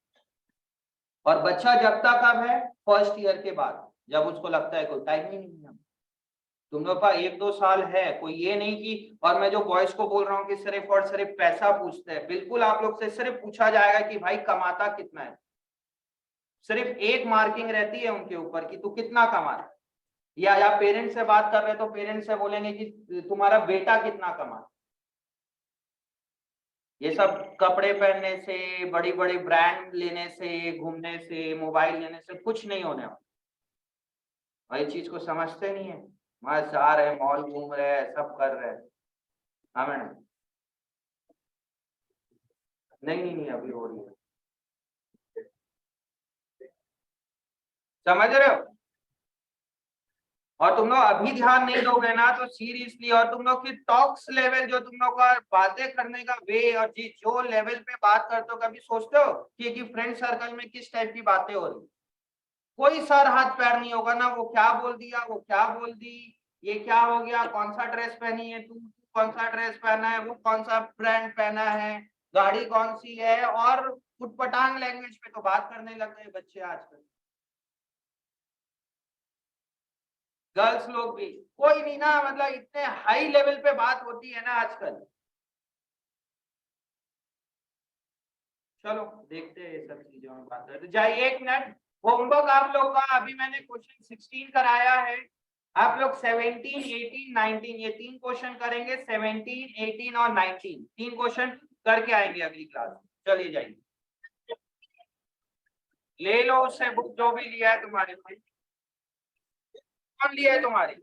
और बच्चा जब तक अब है 1st ईयर के बाद, जब उसको लगता है कोई टाइम ही नहीं है, तुम लोग का 1-2 साल है, कोई ये नहीं कि, और मैं जो बॉयज को बोल रहा हूँ कि सिर्फ और सिर्फ पैसा पूछते हैं, बिल्कुल आप लोग से सिर्फ पूछा जाएगा कि भाई कमाता कितना है, सिर्फ एक मार्किंग रहती है उनके ऊपर कि तू कितना कमा रहा है। या पेरेंट्स से बात कर रहे हैं तो पेरेंट्स से बोलेंगे कि तुम्हारा बेटा कितना कमा। ये सब कपड़े पहनने से, बड़ी बड़ी ब्रांड लेने से, घूमने से, मोबाइल लेने से कुछ नहीं होने वाला। और ये चीज को समझते नहीं है, मस्त आ रहे, मॉल घूम रहे हैं, सब कर रहे हैं। हाँ मैडम। नहीं नहीं नहीं, अभी हो रही है, समझ रहे हो। और तुम लोग अभी ध्यान नहीं दोगे ना तो सीरियसली, और तुम लोग की टॉक्स लेवल, जो तुम लोग का बातें करने का वे, और जी जो लेवल पे बात करते हो, कभी सोचते हो कि फ्रेंड सर्कल में किस टाइप की बातें हो रही। कोई सर हाथ पैर नहीं होगा ना, वो क्या बोल दिया, वो क्या बोल दी, ये क्या हो गया, कौन सा ड्रेस पहनी है तू, कौन सा ड्रेस पहना है, वो कौन सा ब्रांड पहना है, गाड़ी कौन सी है, और उटपटांग लैंग्वेज पे तो बात करने लग गए बच्चे आजकल। गर्ल्स लोग भी, कोई नहीं ना, मतलब इतने हाई लेवल पे बात होती है ना आजकल। चलो देखते हैं ये सब चीजों में बात करते जाइए। 1 मिनट, होमवर्क आप लोग का अभी मैंने क्वेश्चन 16 कराया है, आप लोग 17, 18, 19 ये 3 क्वेश्चन करेंगे, 17, 18 और 19 3 क्वेश्चन करके आएंगे अगली क्लास। चलिए जाइए, ले लो उससे बुक जो भी लिया है तुम्हारे भाई। कौन लिया है तुम्हारी?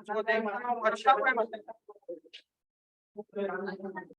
तो देखना अच्छा